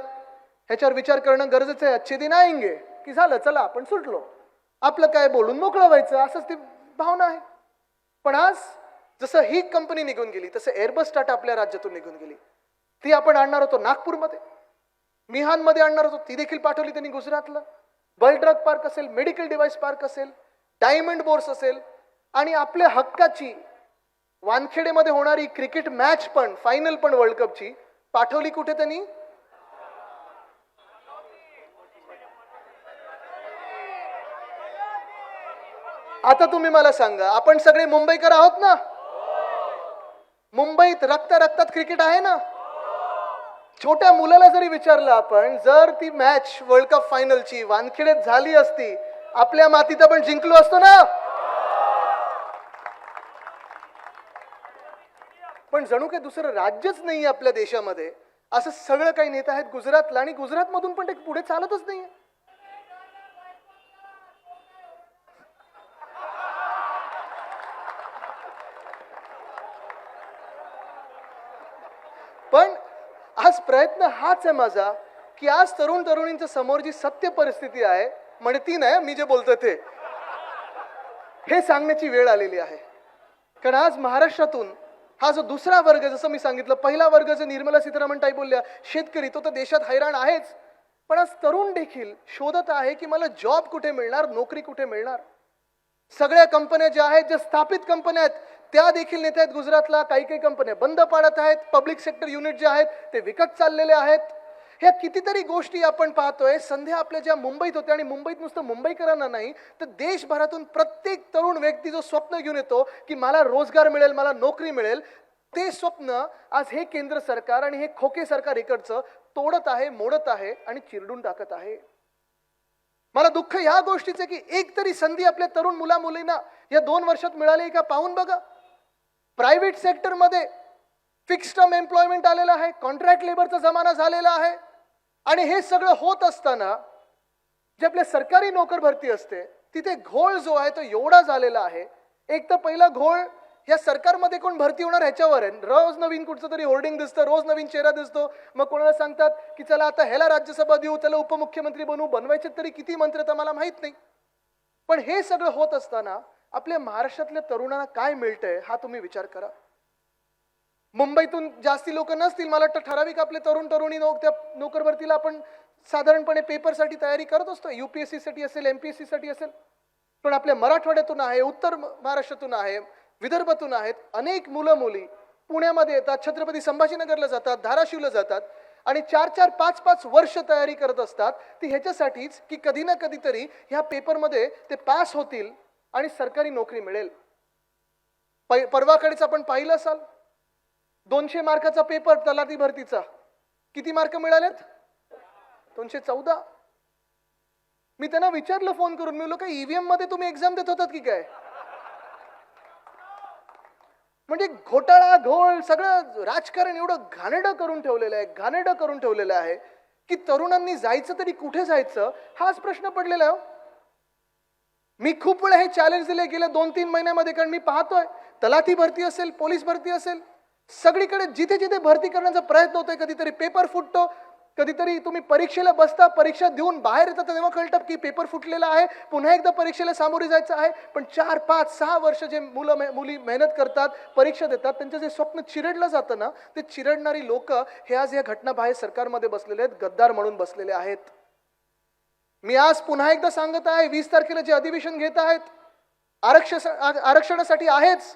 ह्याच्यावर विचार करणं गरजेचं आहे. अच्छे दिन आएंगे की झालं, चला आपण सुटलो, आपलं काय बोलून मोकळं व्हायचं, असंच ती भावना आहे. पण आज जसं ही कंपनी निघून गेली, तसं एअरबस टाटा आपल्या राज्यातून निघून गेली. ती आपण आणणार होतो नागपूरमध्ये, मिहानमध्ये आणणार होतो, ती देखील पाठवली त्यांनी गुजरातला. बल ड्रग पार्क असेल, मेडिकल डिव्हाइस पार्क असेल, डायमंड बोर्स असेल, आणि आपल्या हक्काची वानखेडेमध्ये होणारी क्रिकेट मॅच पण, फायनल पण वर्ल्ड कपची पाठवली कुठे त्यांनी? आता तुम्ही मला सांगा, आपण सगळे मुंबईकर आहोत ना? मुंबईत रक्तात क्रिकेट आहे ना? छोट्या मुलाला जरी विचारलं आपण, जर ती मॅच वर्ल्ड कप फायनलची वानखेडेत झाली असती, आपल्या मातीत आपण जिंकलो असतो ना? पण जणू काही दुसरं राज्यच नाही आपल्या देशामध्ये, असं सगळं काही नेते आहेत गुजरातला, आणि गुजरातमधून पण ते पुढे चालतच नाहीये. पण आज प्रयत्न हाच आहे माझा, की आज तरुण तरुणींच्या समोर जी सत्य परिस्थिती आहे, म्हणती नाही मी जे बोलतोय ते, हे सांगण्याची वेळ आलेली आहे. कारण आज महाराष्ट्रातून हा जो दुसरा वर्ग, जसं मी सांगितलं, पहिला वर्ग जो निर्मला सीतारामन ताई बोलल्या, शेतकरी, तो तर देशात हैराण आहेच, पण आज तरुण देखील शोधत आहे की मला जॉब कुठे मिळणार, नोकरी कुठे मिळणार. सगळ्या कंपन्या ज्या आहेत, ज्या स्थापित कंपन्या आहेत, त्या देखील नेत आहेत गुजरातला. काही कंपन्या बंद पाडत आहेत, पब्लिक सेक्टर युनिट जे आहेत ते विकत चाललेले आहेत. ह्या कितीतरी गोष्टी आपण पाहतोय. संध्या आपल्या ज्या मुंबईत होत्या, आणि मुंबईत नुसतं मुंबईकरांना नाही तर देशभरातून प्रत्येक तरुण व्यक्ती जो स्वप्न घेऊन येतो की मला रोजगार मिळेल, मला नोकरी मिळेल, ते स्वप्न आज हे केंद्र सरकार आणि हे खोके सरकार इकडचं तोडत आहे, मोडत आहे आणि चिरडून टाकत आहे. मला दुःख ह्या गोष्टीचं की एक तरी संधी आपल्या तरुण मुला मुलींना या 2 वर्षात मिळाली का पाहून बघा. प्रायव्हेट सेक्टरमध्ये फिक्स्ड टर्म एम्प्लॉयमेंट आलेला आहे, कॉन्ट्रॅक्ट लेबरचा जमाना झालेला आहे, आणि हे सगळं होत असताना जे आपल्या सरकारी नोकर भरती असते तिथे घोळ जो आहे तो एवढा झालेला आहे. एक तर पहिला घोळ या सरकारमध्ये कोण भरती होणार ह्याच्यावर आहे. रोज नवीन कुठचं तरी होर्डिंग दिसतं, रोज नवीन चेहरा दिसतो. मग कोणाला सांगतात की चला आता ह्याला राज्यसभा देऊ, त्याला उपमुख्यमंत्री बनवू, बनवायचे तरी किती मंत्री तर मला माहित नाही. पण हे सगळं होत असताना आपल्या महाराष्ट्रातल्या तरुणांना काय मिळतंय हा तुम्ही विचार करा. मुंबईतून जास्ती लोक नसतील, मला वाटतं ठराविक आपले तरुण तरुणी त्या नोकर भरतीला आपण साधारणपणे पेपरसाठी तयारी करत असतो. UPSC साठी असेल, MPSC साठी असेल. पण आपल्या मराठवाड्यातून आहे, उत्तर महाराष्ट्रातून आहे, विदर्भातून आहेत अनेक मुलं मुली पुण्यामध्ये येतात, छत्रपती संभाजीनगरला जातात, धाराशिवला जातात, आणि 4-4, 5-5 वर्ष तयारी करत असतात. ती ह्याच्यासाठीच की कधी ना कधीतरी ह्या पेपरमध्ये ते पास होतील आणि सरकारी नोकरी मिळेल. परवाकडेच आपण पाहिलं असाल, 200 मार्काचा पेपर तलाठी भरतीचा, किती मार्क मिळालेत? 214. मी त्यांना विचारलं फोन करून, मी बोललो काय EVM मध्ये तुम्ही एक्झाम देत होतात की काय? म्हणजे घोटाळा, घोळ, सगळं राजकारण एवढं घाणेरडं करून ठेवलेलं आहे, घाणेरडं करून ठेवलेलं आहे की तरुणांनी जायचं तरी कुठे जायचं हाच प्रश्न पडलेला आहे. मी खूप वेळा हे चॅलेंज दिले गेल्या 2-3 महिन्यामध्ये, कारण मी पाहतोय तलाठी भरती असेल, पोलीस भरती असेल, सगळीकडे जिथे जिथे भरती करण्याचा प्रयत्न होतोय, कधीतरी पेपर फुटतो, कधीतरी तुम्ही परीक्षेला बसता, परीक्षा देऊन बाहेर येतात तेव्हा कळतं की पेपर फुटलेला आहे, पुन्हा एकदा परीक्षेला सामोरे जायचं आहे. पण 4, 5, 6 वर्ष जे मुली मेहनत करतात, परीक्षा देतात, त्यांचं जे स्वप्न चिरडलं जातं ना, ते चिरडणारी लोक हे आज या घटनाबाह्य सरकारमध्ये बसलेले आहेत, गद्दार म्हणून बसलेले आहेत. मी आज पुन्हा एकदा सांगत आहे, 20 तारखेला जे अधिवेशन घेत आहेत, आरक्षणासाठी आहेच,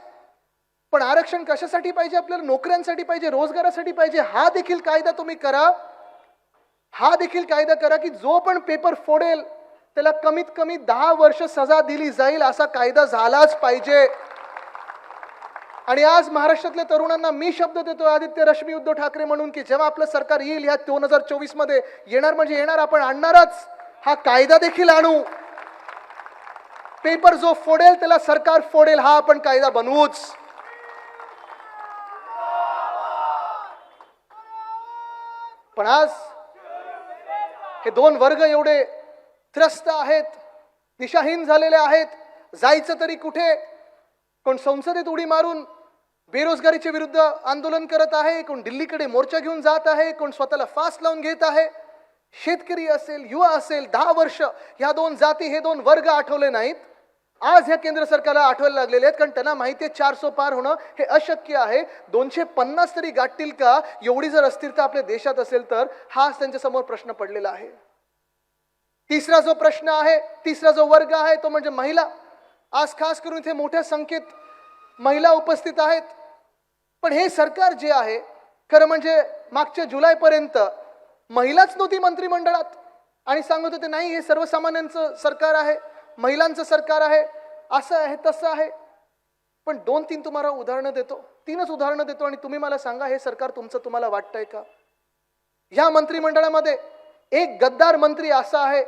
पण आरक्षण कशासाठी पाहिजे? आपल्याला नोकऱ्यांसाठी पाहिजे, रोजगारासाठी पाहिजे. हा देखील कायदा तुम्ही करा, हा देखील कायदा करा की जो पण पेपर फोडेल त्याला कमीत कमी 10 वर्ष सजा दिली जाईल, असा कायदा झालाच पाहिजे. आणि आज महाराष्ट्रातल्या तरुणांना मी शब्द देतो, आदित्य रश्मी उद्धव ठाकरे म्हणून, की जेव्हा आपलं सरकार येईल ह्या 2024 मध्ये, येणार म्हणजे येणार, आपण आणणारच, हा कायदा देखील आणू. पेपर जो फोडेल त्याला सरकार फोडेल, हा आपण कायदा बनवूच. पण आज हे दोन वर्ग एवढे त्रस्त आहेत, दिशाहीन झालेले आहेत. जायचं तरी कुठे? कोण संसदेत उडी मारून बेरोजगारीच्या विरुद्ध आंदोलन करत आहे, कोण दिल्लीकडे मोर्चा घेऊन जात आहे, कोण स्वतःला फास लावून घेत आहे. शेतकरी असेल, युवा असेल, 10 वर्ष ह्या दोन जाती, हे दोन वर्ग आठवले नाहीत. आज ह्या केंद्र सरकारला आठवायला लागलेले आहेत, कारण त्यांना माहिती आहे 400 पार होणं हे अशक्य आहे. 250 तरी गाठतील का? एवढी जर अस्थिरता आपल्या देशात असेल तर हाच त्यांच्या समोर प्रश्न पडलेला आहे. तिसरा जो प्रश्न आहे, तिसरा जो वर्ग आहे तो म्हणजे महिला. आज खास करून इथे मोठ्या संख्येत महिला उपस्थित आहेत. पण हे सरकार जे आहे, खरं म्हणजे मागच्या जुलैपर्यंत महिलाच नव्हती मंत्रिमंडळात, आणि सांगत होते नाही हे सर्वसामान्यांचं सरकार आहे, महिलांचं सरकार आहे, असं आहे तसं आहे. पण 2-3 तुम्हाला उदाहरणं देतो, 3च उदाहरणं देतो, आणि तुम्ही मला सांगा हे सरकार तुमचं तुम्हाला वाटतंय का? या मंत्रिमंडळामध्ये एक गद्दार मंत्री असा आहे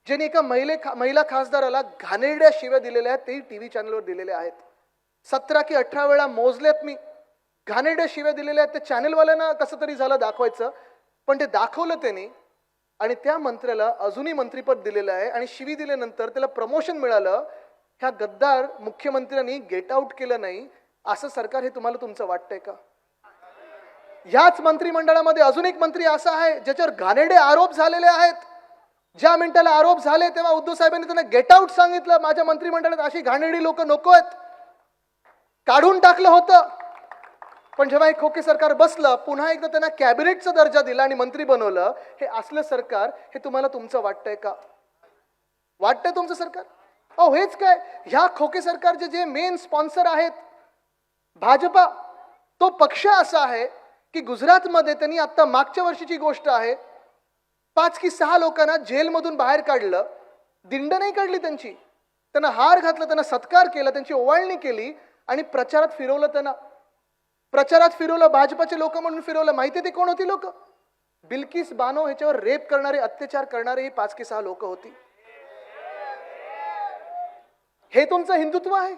ज्यांनी एका महिला खासदाराला घाणेरड्या शिव्या दिलेल्या आहेत, तेही टीव्ही चॅनलवर दिलेल्या आहेत. 17 की 18 वेळा मोजल्यात मी. घाणेरड्या शिव्या दिलेल्या आहेत. ते चॅनलवाल्यांना कसं तरी झालं दाखवायचं, पण ते दाखवलं त्यांनी, आणि त्या मंत्र्याला अजूनही मंत्रीपद दिलेलं आहे, आणि शिवी दिल्यानंतर त्याला प्रमोशन मिळालं. ह्या गद्दार मुख्यमंत्र्यांनी गेट आउट केलं नाही, असं सरकार हे तुम्हाला तुमचं वाटतंय का? याच मंत्रिमंडळामध्ये अजून एक मंत्री असा आहे ज्याच्यावर घाणेरडे आरोप झालेले आहेत. ज्या मिनिटाला आरोप झाले तेव्हा उद्धव साहेबांनी त्यांना गेट आउट सांगितलं. माझ्या मंत्रिमंडळात अशी घाणेरडी लोक नको आहेत, काढून टाकलं होतं. पण जेव्हा हे खोके सरकार बसलं, पुन्हा एकदा त्यांना कॅबिनेटचा दर्जा दिला आणि मंत्री बनवलं. हे असलं सरकार हे तुम्हाला तुमचं वाटतंय का? वाटतंय तुमचं सरकार? अहो हेच काय, ह्या खोके सरकारचे जे मेन स्पॉन्सर आहेत भाजपा, तो पक्ष असा आहे की गुजरातमध्ये त्यांनी आता मागच्या वर्षीची गोष्ट आहे, 5 की 6 लोकांना जेलमधून बाहेर काढलं. दिंड नाही काढली त्यांची, त्यांना हार घातलं, त्यांना सत्कार केला, त्यांची ओवाळणी केली, आणि प्रचारात फिरवलं. त्यांना प्रचारात फिरवलं, भाजपाचे लोक म्हणून फिरवलं. माहिती ते कोण होती लोक? बिल्किस बानो ह्याच्यावर रेप करणारे, अत्याचार करणारे ही 5 की 6 लोक होती. हे तुमचं हिंदुत्व आहे?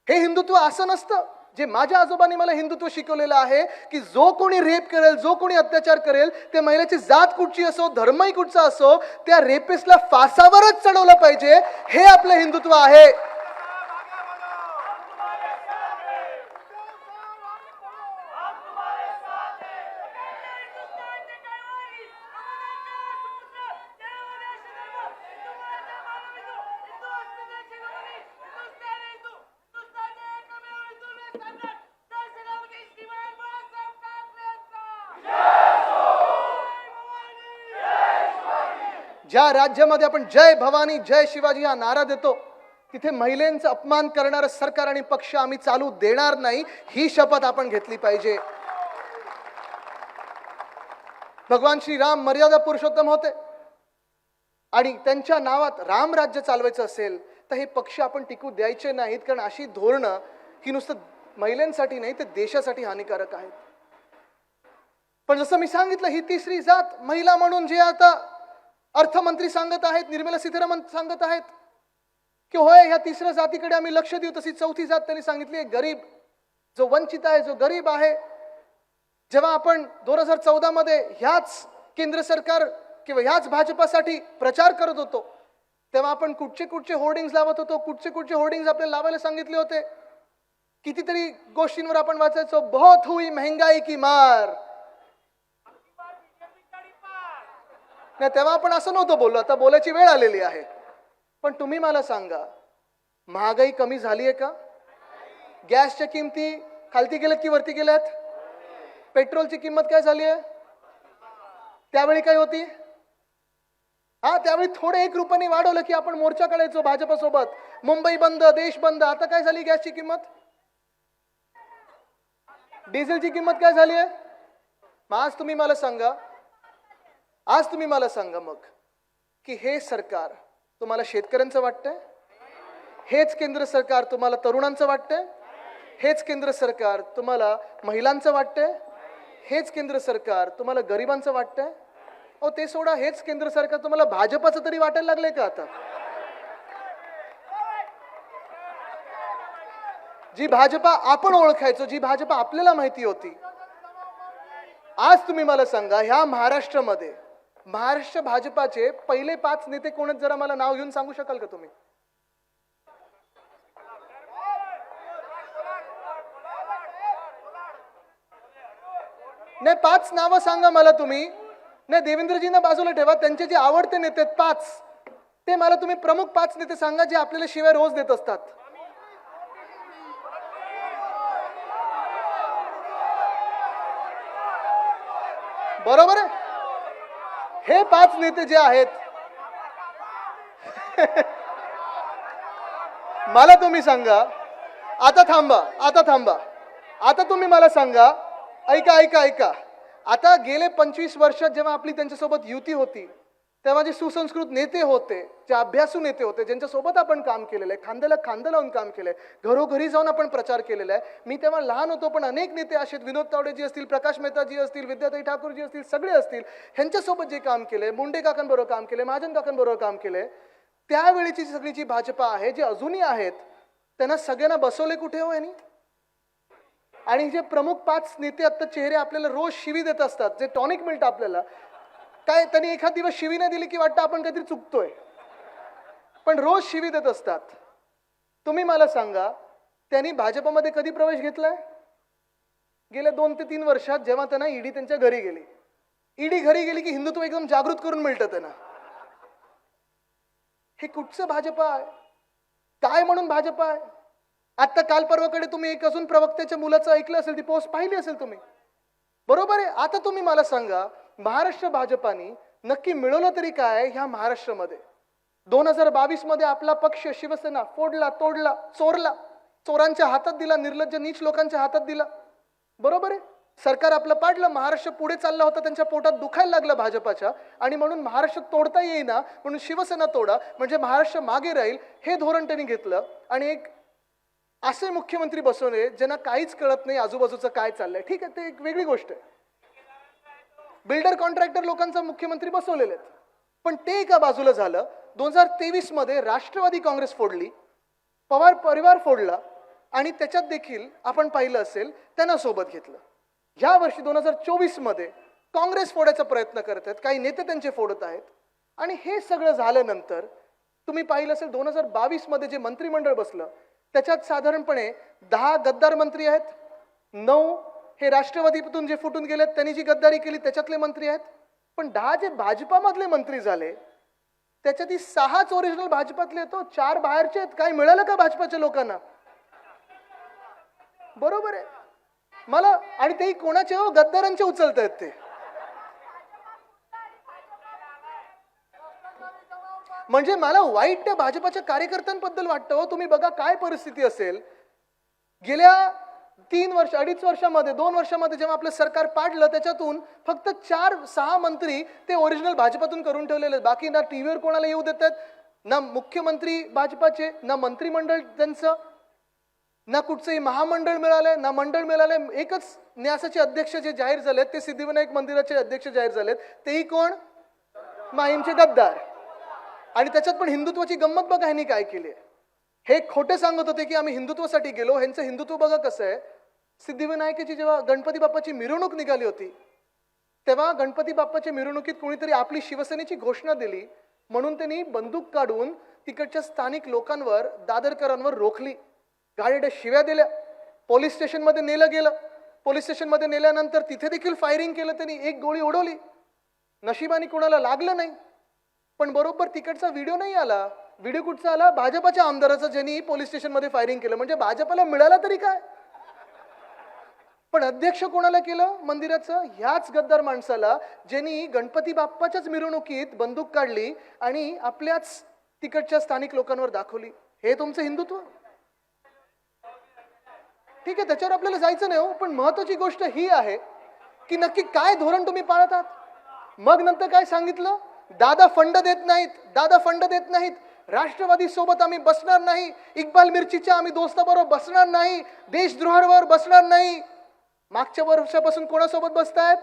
हे हिंदुत्व असं नसतं. जे माझ्या आजोबांनी मला हिंदुत्व शिकवलेलं आहे की जो कोणी रेप करेल, जो कोणी अत्याचार करेल, त्या महिलेची जात कुठची असो, धर्मही कुठचा असो, त्या रेपिस्टला फासावरच चढवलं पाहिजे. हे आपलं हिंदुत्व आहे. ज्या राज्यामध्ये आपण जय भवानी जय शिवाजी हा नारा देतो, तिथे महिलांचा अपमान करणारं सरकार आणि पक्ष आम्ही चालू देणार नाही, ही शपथ आपण घेतली पाहिजे. भगवान श्रीराम मर्यादा पुरुषोत्तम होते, आणि त्यांच्या नावात राम राज्य चालवायचं असेल तर हे पक्ष आपण टिकू द्यायचे नाहीत, कारण अशी धोरणं ही नुसतं महिलांसाठी नाही तर देशासाठी हानिकारक आहेत. पण जसं मी सांगितलं, ही तिसरी जात महिला म्हणून जे आता अर्थमंत्री सांगत आहेत, निर्मला सीतारामन सांगत आहेत की होय ह्या तिसऱ्या जातीकडे आम्ही लक्ष देऊ, तशी चौथी जात त्यांनी सांगितली गरीब, जो वंचित आहे, जो गरीब आहे. जेव्हा आपण 2014 मध्ये ह्याच केंद्र सरकार किंवा ह्याच भाजपासाठी प्रचार करत होतो तेव्हा आपण कुठचे कुठचे होर्डिंग्स लावत होतो, कुठचे कुठचे होर्डिंग्स आपल्याला लावायला सांगितले होते. कितीतरी गोष्टींवर आपण वाचायचो, बहुत हुई महंगाई की मार. नाही, तेव्हा आपण असं नव्हतं बोललो, आता बोलायची वेळ आलेली आहे. पण तुम्ही मला सांगा, महागाई कमी झाली आहे का? गॅसच्या किमती खालती गेल्यात की वरती गेल्यात? पेट्रोलची किंमत काय झाली आहे? त्यावेळी काय होती? त्यावेळी थोडे 1 रुपयाने वाढवलं की आपण मोर्चा काढायचो भाजपसोबत, मुंबई बंद, देश बंद. आता काय झाली गॅसची किंमत? डिझेलची किंमत काय झाली आहे? आज तुम्ही मला सांगा मग की हे सरकार तुम्हाला शेतकऱ्यांचं वाटतंय? हेच केंद्र सरकार तुम्हाला तरुणांचं वाटतंय? हेच केंद्र सरकार तुम्हाला महिलांचं वाटतंय? हेच केंद्र सरकार तुम्हाला गरिबांचं वाटतंय? ते सोडा, हेच केंद्र सरकार तुम्हाला भाजपाचं तरी वाटायला लागलंय का आता? जी भाजपा आपण ओळखायचो, जी भाजपा आपल्याला माहिती होती, आज तुम्ही मला सांगा, ह्या महाराष्ट्र भाजपाचे पहिले 5 नेते कोण आहेत? जरा मला नाव घेऊन सांगू शकाल का तुम्ही? नाही, 5 नावं सांगा मला तुम्ही. नाही, देवेंद्रजींना बाजूला ठेवा, त्यांचे जे आवडते नेते आहेत 5, ते मला तुम्ही प्रमुख 5 नेते सांगा जे आपल्याला शिवाय रोज देत असतात. बरोबर आहे? हे 5 नेते जे आहेत मला तुम्ही सांगा. आता थांबा. आता तुम्ही मला सांगा, ऐका. आता गेले 25 वर्षात जेव्हा आपली त्यांच्यासोबत युती होती, तेव्हा जे सुसंस्कृत नेते होते, जे अभ्यासू नेते होते, ज्यांच्यासोबत आपण काम केलेलं आहे, खांद्याला खांदा लावून काम केलंय, घरोघरी जाऊन आपण प्रचार केलेला आहे. मी तेव्हा लहान होतो, पण अनेक नेते असे, विनोद तावडेजी असतील, प्रकाश मेहताजी असतील, विद्याताई ठाकूरजी असतील, सगळे असतील, ह्यांच्यासोबत जे काम केलंय, मुंडे काकांबरोबर काम केलंय, महाजन काकांबरोबर काम केलंय, त्यावेळीची सगळी जी भाजपा आहे, जे अजूनही आहेत, त्यांना सगळ्यांना बसवले कुठे हो यांनी? आणि जे प्रमुख 5 नेते आता चेहरे आपल्याला रोज शिवी देत असतात, जे टॉनिक मिळतं आपल्याला, काय त्यांनी एखाद दिवस शिवी नाही दिली की वाटतं आपण काहीतरी चुकतोय, पण रोज शिवी देत असतात. तुम्ही मला सांगा, त्यांनी भाजपमध्ये कधी प्रवेश घेतलाय? गेल्या 2 ते 3 वर्षात, जेव्हा त्यांना ईडी त्यांच्या घरी गेली. ईडी घरी गेली की हिंदुत्व एकदम जागृत करून मिळतं त्यांना. हे कुठचं भाजपा आहे? काय म्हणून भाजपा आहे? आता काल परवाकडे तुम्ही एक अजून प्रवक्त्याच्या मुलाचं ऐकलं असेल, ती पोस्ट पाहिली असेल तुम्ही, बरोबर आहे? आता तुम्ही मला सांगा, महाराष्ट्र भाजपानी नक्की मिळवलं तरी काय ह्या महाराष्ट्रामध्ये? 2022 मध्ये आपला पक्ष शिवसेना फोडला, तोडला, चोरला, चोरांच्या हातात दिला, निर्लज्ज नीच लोकांच्या हातात दिला, बरोबर आहे? सरकार आपलं पाडलं, महाराष्ट्र पुढे चालला होता, त्यांच्या पोटात दुखायला लागलं भाजपाच्या, आणि म्हणून महाराष्ट्र तोडता येईना म्हणून शिवसेना तोडा, म्हणजे महाराष्ट्र मागे राहील, हे धोरण त्यांनी घेतलं. आणि एक असे मुख्यमंत्री बसवले ज्यांना काहीच कळत नाही आजूबाजूचं काय चाललंय. ठीक आहे, ते एक वेगळी गोष्ट आहे. बिल्डर कॉन्ट्रॅक्टर लोकांचा मुख्यमंत्री बसवलेले आहेत, पण ते एका बाजूला झालं. 2023 मध्ये राष्ट्रवादी काँग्रेस फोडली, पवार परिवार फोडला, आणि त्याच्यात देखील आपण पाहिलं असेल त्यांना सोबत घेतलं. या वर्षी 2024 मध्ये काँग्रेस फोडायचा प्रयत्न करत आहेत, काही नेते त्यांचे फोडत आहेत. आणि हे सगळं झाल्यानंतर तुम्ही पाहिलं असेल 2022 मध्ये जे मंत्रिमंडळ बसलं, त्याच्यात साधारणपणे 10 गद्दार मंत्री आहेत, 9 हे राष्ट्रवादीतून जे फुटून गेलेत त्यांनी जी गद्दारी केली त्याच्यातले मंत्री आहेत. पण 10 जे भाजपामधले मंत्री झाले त्याच्यात 6च ओरिजिनल भाजपातले आहेत, 4 बाहेरचे आहेत. काय मिळालं का भाजपाच्या लोकांना? बरोबर आहे मला. आणि तेही कोणाचे हो? गद्दारांचे उचलत आहेत ते. म्हणजे मला वाईट त्या भाजपाच्या कार्यकर्त्यांबद्दल वाटतं हो. तुम्ही बघा काय परिस्थिती असेल. गेल्या 3 वर्ष 2.5 वर्षामध्ये 2 वर्षामध्ये जेव्हा आपलं सरकार पाडलं, त्याच्यातून फक्त 4-6 मंत्री ते ओरिजिनल भाजपातून करून ठेवलेले. बाकी ना टीव्हीवर कोणाला येऊ देतात, ना मुख्यमंत्री भाजपाचे, ना मंत्रिमंडळ त्यांचं, ना कुठचंही महामंडळ मिळालंय, ना मंडळ मिळालंय. एकच न्यासाचे अध्यक्ष जे जाहीर झालेत ते सिद्धिविनायक मंदिराचे अध्यक्ष जाहीर झालेत, तेही कोण? माहीमचे गद्दार. आणि त्याच्यात पण हिंदुत्वाची गंमत बघा ह्यांनी काय केली आहे. हे खोटे सांगत होते की आम्ही हिंदुत्वासाठी गेलो. ह्यांचं हिंदुत्व बघा कसं आहे. सिद्धिविनायकाची जेव्हा गणपती बाप्पाची मिरवणूक निघाली होती, तेव्हा गणपती बाप्पाच्या मिरवणुकीत कोणीतरी आपली शिवसेनेची घोषणा दिली म्हणून त्यांनी बंदूक काढून तिकडच्या स्थानिक लोकांवर, दादरकरांवर रोखली, गाडीला शिव्या दिल्या, पोलीस स्टेशनमध्ये नेलं गेलं. पोलीस स्टेशनमध्ये नेल्यानंतर तिथे देखील फायरिंग केलं त्यांनी, एक गोळी उडवली. नशिबाने कोणाला लागलं नाही. पण बरोबर तिकडचा व्हिडिओ नाही आला. व्हिडिओ कुठचा आला? भाजपाच्या आमदाराचा, ज्यांनी पोलीस स्टेशनमध्ये फायरिंग केलं. म्हणजे भाजपाला मिळाला तरी काय? पण अध्यक्ष कोणाला केलं मंदिराचं? ह्याच गद्दार माणसाला, ज्यांनी गणपती बाप्पाच्याच मिरवणुकीत बंदूक काढली आणि आपल्याच तिकडच्या स्थानिक लोकांवर दाखवली. हे तुमचं हिंदुत्व? ठीक आहे, त्याच्यावर आपल्याला जायचं नाही हो. पण महत्वाची गोष्ट ही आहे की नक्की काय धोरण तुम्ही पाळत आहात. मग नंतर काय सांगितलं? दादा फंड देत नाहीत, दादा फंड देत नाहीत, राष्ट्रवादी सोबत आम्ही बसणार नाही, इक्बाल मिर्चीच्या आम्ही दोस्ताबरोबर बसणार नाही, देशद्रोहावर बसणार नाही. मागच्या वर्षापासून कोणासोबत बसतायत?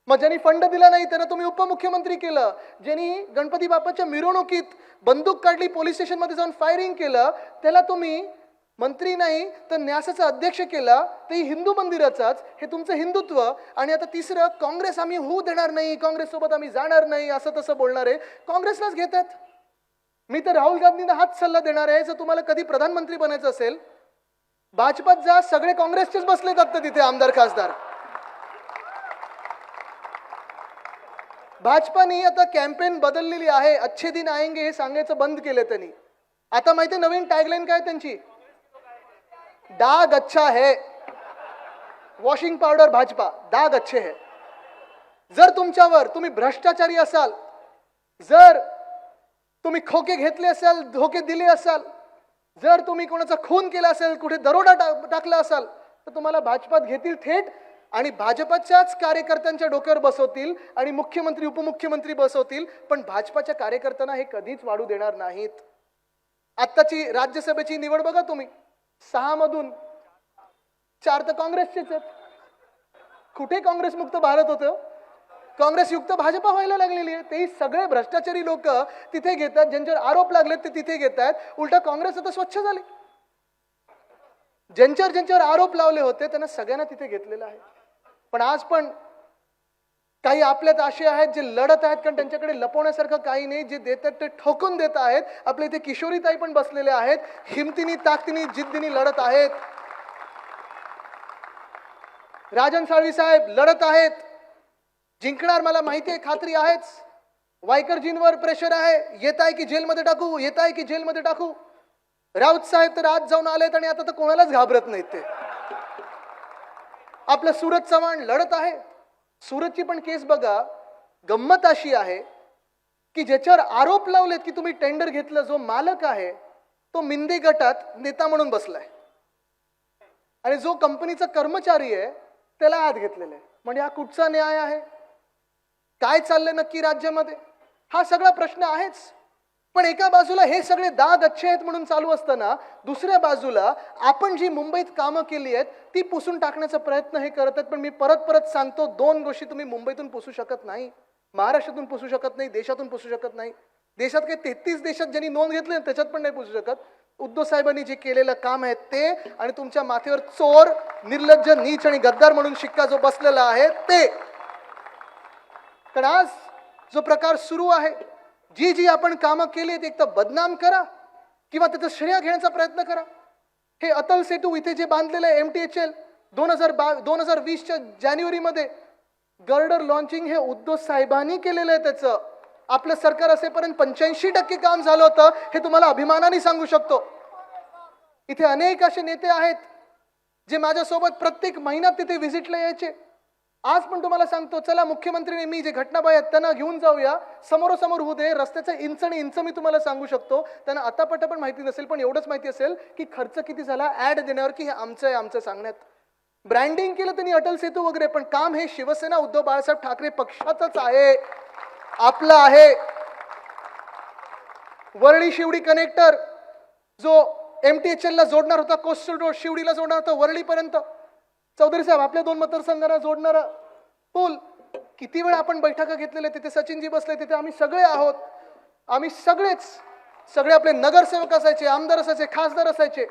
मग ज्यांनी फंड दिला नाही त्यांना तुम्ही उपमुख्यमंत्री केलं. ज्यांनी गणपती बाप्पाच्या मिरवणुकीत बंदूक काढली, पोलीस स्टेशनमध्ये जाऊन फायरिंग केलं, त्याला तुम्ही मंत्री नाही तर न्यासाचा अध्यक्ष केला, ते हिंदू मंदिराचाच. हे तुमचं हिंदुत्व. आणि आता तिसरं, काँग्रेस आम्ही होऊ देणार नाही, काँग्रेस सोबत आम्ही जाणार नाही, असं तसं बोलणारे काँग्रेसलाच घेतात. मी तर राहुल गांधींना हाच सल्ला देणार आहे, जर तुम्हाला कधी प्रधानमंत्री बनायचं असेल, भाजपात जा. सगळे काँग्रेसचेच बसलेत आता तिथे आमदार खासदार. भाजपाने आता कॅम्पेन बदललेली आहे. अच्छे दिन आएंगे हे सांगायचं बंद केलं त्यांनी. आता माहिती नवीन टॅगलाईन काय त्यांची? दाग अच्छा है, वॉशिंग पावडर भाजपा, दाग अच्छे है. जर तुमच्यावर, तुम्ही भ्रष्टाचारी असाल, जर तुम्ही खोके घेतले असाल, धोके दिले असाल, जर तुम्ही कोणाचा खून केला असेल, कुठे दरोडा टाकला असाल, तर तुम्हाला भाजपात घेतील थेट आणि भाजपाच्याच कार्यकर्त्यांच्या डोक्यावर बसवतील आणि मुख्यमंत्री उपमुख्यमंत्री बसवतील. पण भाजपाच्या कार्यकर्त्यांना हे कधीच वाढू देणार नाहीत. आत्ताची राज्यसभेची निवड बघा तुम्ही, 6 मधून 4 तर काँग्रेसचेच आहेत. कुठे काँग्रेस मुक्त भारत होतं? काँग्रेस युक्त भाजपा व्हायला लागलेली आहे. तेही सगळे भ्रष्टाचारी लोक तिथे घेतात, ज्यांच्यावर आरोप लागलेत ते तिथे घेतात. उलटा काँग्रेस आता स्वच्छ झाली. ज्यांच्यावर आरोप लावले होते त्यांना सगळ्यांना तिथे घेतलेलं आहे. पण आज पण काही आपल्यात असे आहेत जे लढत आहेत, कारण त्यांच्याकडे लपवण्यासारखं काही नाही. जे देतात ते ठोकून देत आहेत. आपल्या इथे किशोरीताई पण बसलेले आहेत, हिमतीने ताकदीने जिद्दीने लढत आहेत. राजन साळवी साहेब लढत आहेत, जिंकणार मला माहिती आहे, खात्री आहेच. वायकरजींवर प्रेशर आहे, येत आहे की जेलमध्ये टाकू, येत आहे की जेलमध्ये टाकू. राऊत साहेब तर आज जाऊन आलेत आणि आता तर कोणालाच घाबरत नाहीत ते. आपलं सूरज चव्हाण लढत आहे. सूरजची पण केस बघा. गंमत अशी आहे की ज्याच्यावर आरोप लावलेत की तुम्ही टेंडर घेतलं, जो मालक आहे तो मिंदे गटात नेता म्हणून बसलाय आणि जो कंपनीचा कर्मचारी आहे त्याला आत घेतलेलं आहे. म्हणजे हा कुठचा न्याय आहे? काय चाललंय नक्की राज्यामध्ये? हा सगळा प्रश्न आहेच. पण एका बाजूला हे सगळे दाग अच्छे आहेत म्हणून चालू असताना, दुसऱ्या बाजूला आपण जी मुंबईत कामं केली आहेत ती पुसून टाकण्याचा प्रयत्न हे करत आहेत. पण मी परत सांगतो, 2 गोष्टी तुम्ही मुंबईतून पुसू शकत नाही, महाराष्ट्रातून पुसू शकत नाही, देशातून पुसू शकत नाही. देशात काही 33 देशात ज्यांनी नोंद घेतली त्याच्यात पण नाही पुसू शकत. उद्धव साहेबांनी जे केलेलं काम आहे ते, आणि तुमच्या माथेवर चोर, निर्लज्ज, नीच आणि गद्दार म्हणून शिक्का जो बसलेला आहे ते. कारण आज जो प्रकार सुरू आहे, जी आपण कामं केली एक तर बदनाम करा किंवा त्याचं श्रेय घेण्याचा प्रयत्न करा. हे अटल सेतू इथे जे बांधलेलं आहे MTHL 2020च्या जानेवारीमध्ये गर्डर लॉन्चिंग हे उद्धव साहेबांनी केलेलं आहे. त्याचं आपलं सरकार असेपर्यंत 85% काम झालं होतं, हे तुम्हाला अभिमानाने सांगू शकतो. इथे अनेक असे नेते आहेत जे माझ्यासोबत प्रत्येक महिन्यात तिथे व्हिजिटला यायचे. आज पण तुम्हाला सांगतो, चला मुख्यमंत्रीने मी जे घटनाबाई आहेत त्यांना घेऊन जाऊया, समोरासमोर होऊ दे. रस्त्याचा इंच आणि इंच मी तुम्हाला सांगू शकतो. त्यांना आतापट्टा पण माहिती नसेल, पण एवढंच माहिती असेल की खर्च किती झाला ऍड देण्यावर, की हे आमचं आहे आमचं सांगण्यात. ब्रँडिंग केलं त्यांनी अटल सेतू वगैरे, पण काम हे शिवसेना उद्धव बाळासाहेब ठाकरे पक्षाचंच आहे, आपलं आहे. वरळी शिवडी कनेक्टर जो MTHL ला जोडणार होता, कोस्टल रोड शिवडीला जोडणार होता वरळीपर्यंत, चौधरी साहेब आपल्या 2 मतदारसंघांना जोडणारा पूल. किती वेळा आपण बैठका घेतलेल्या, तिथे सचिनजी बसले, तिथे आम्ही सगळे आहोत. आम्ही सगळे आपले नगरसेवक असायचे, आमदार असायचे, खासदार असायचे.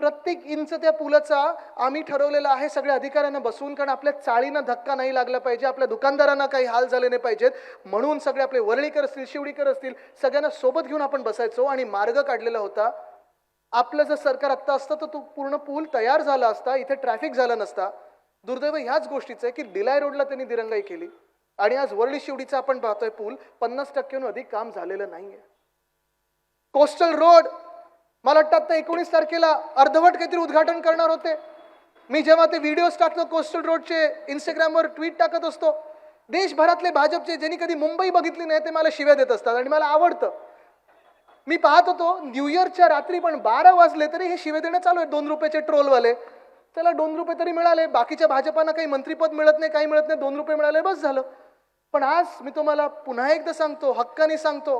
प्रत्येक इंच त्या पुलाचा आम्ही ठरवलेला आहे सगळ्या अधिकाऱ्यांना बसवून, कारण आपल्या चाळींना धक्का नाही लागला पाहिजे, आपल्या दुकानदारांना काही हाल झाले नाही पाहिजेत, म्हणून सगळे आपले वरळीकर असतील, शिवडीकर असतील, सगळ्यांना सोबत घेऊन आपण बसायचो आणि मार्ग काढलेला होता. आपलं जर सरकार आत्ता असतं तर तो पूर्ण पूल तयार झाला असता, इथे ट्रॅफिक झाला नसता. दुर्दैव ह्याच गोष्टीचं आहे की दिलाय रोडला त्यांनी दिरंगाई केली आणि आज वरळी शिवडीचा आपण पाहतोय पूल 50% अधिक काम झालेलं नाहीये. कोस्टल रोड मला वाटतं आता 19 तारखेला अर्धवट काहीतरी उद्घाटन करणार होते. मी जेव्हा ते व्हिडिओज टाकतो कोस्टल रोडचे, इंस्टाग्रामवर ट्विट टाकत असतो, देशभरातले भाजपचे ज्यांनी कधी मुंबई बघितली नाही ते मला शिव्या देत असतात आणि मला आवडतं. मी पाहत होतो न्यू इयरच्या रात्री पण 12 वाजले तरी हे शिव्या देणं चालू आहे. 2 रुपयाचे ट्रोलवाले, त्याला 2 रुपये तरी मिळाले, बाकीच्या भाजपांना काही मंत्रीपद मिळत नाही, काही मिळत नाही, 2 रुपये मिळाले, बस झालं. पण आज मी तुम्हाला पुन्हा एकदा सांगतो, हक्काने सांगतो,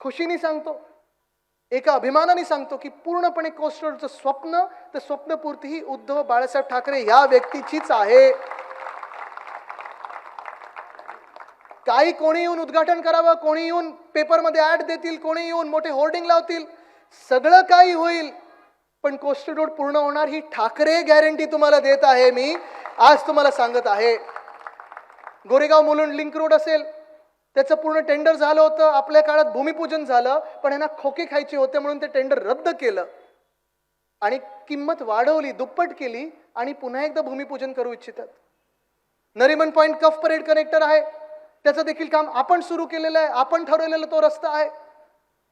खुशीने सांगतो, एका अभिमानाने सांगतो की पूर्णपणे कोस्टलचं स्वप्न, ते स्वप्नपूर्ती ही उद्धव बाळासाहेब ठाकरे या व्यक्तीचीच आहे. काही कोणी येऊन उद्घाटन करावं, कोणी येऊन पेपरमध्ये ऍड देतील, कोणी येऊन मोठे होर्डिंग लावतील, सगळं काही होईल, पण कोस्टल रोड पूर्ण होणार ही ठाकरे गॅरंटी तुम्हाला देत आहे. मी आज तुम्हाला सांगत आहे. गोरेगाव मुलुंड लिंक रोड असेल, त्याचं पूर्ण टेंडर झालं होतं, आपल्या काळात भूमिपूजन झालं, पण यांना खोके खायचे होते म्हणून ते टेंडर रद्द केलं आणि किंमत वाढवली, दुप्पट केली आणि पुन्हा एकदा भूमिपूजन करू इच्छितात. नरिमन पॉइंट कफ परेड कनेक्टर आहे, त्याचं देखील काम आपण सुरू केलेलं आहे, आपण ठरवलेला तो रस्ता आहे.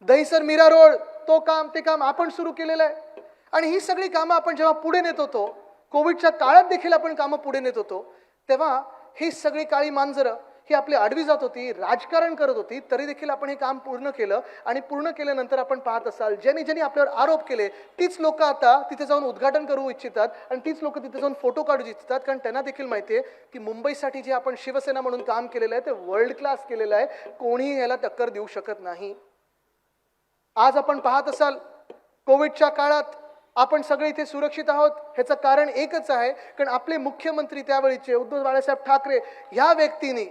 दहिसर मीरा रोड, ते काम आपण सुरू केलेलं आहे. आणि ही सगळी कामं आपण जेव्हा पुढे नेत होतो, कोविडच्या काळात देखील आपण कामं पुढे नेत होतो, तेव्हा ही सगळी काळी मांजरं ही आपली आडवी जात होती, राजकारण करत होती, तरी देखील आपण हे काम पूर्ण केलं. आणि पूर्ण केल्यानंतर आपण पाहत असाल, ज्यांनी आपल्यावर आरोप केले तीच लोक आता तिथे जाऊन उद्घाटन करू इच्छितात आणि तीच लोक तिथे जाऊन फोटो काढू इच्छितात, कारण त्यांना देखील माहिती आहे की मुंबईसाठी जे आपण शिवसेना म्हणून काम केलेलं आहे ते वर्ल्ड क्लास केलेलं आहे, कोणीही याला टक्कर देऊ शकत नाही. आज आपण पाहत असाल, कोविडच्या काळात आपण सगळे इथे सुरक्षित आहोत, ह्याचं कारण एकच आहे, कारण आपले मुख्यमंत्री त्यावेळीचे उद्धव बाळासाहेब ठाकरे ह्या व्यक्तीने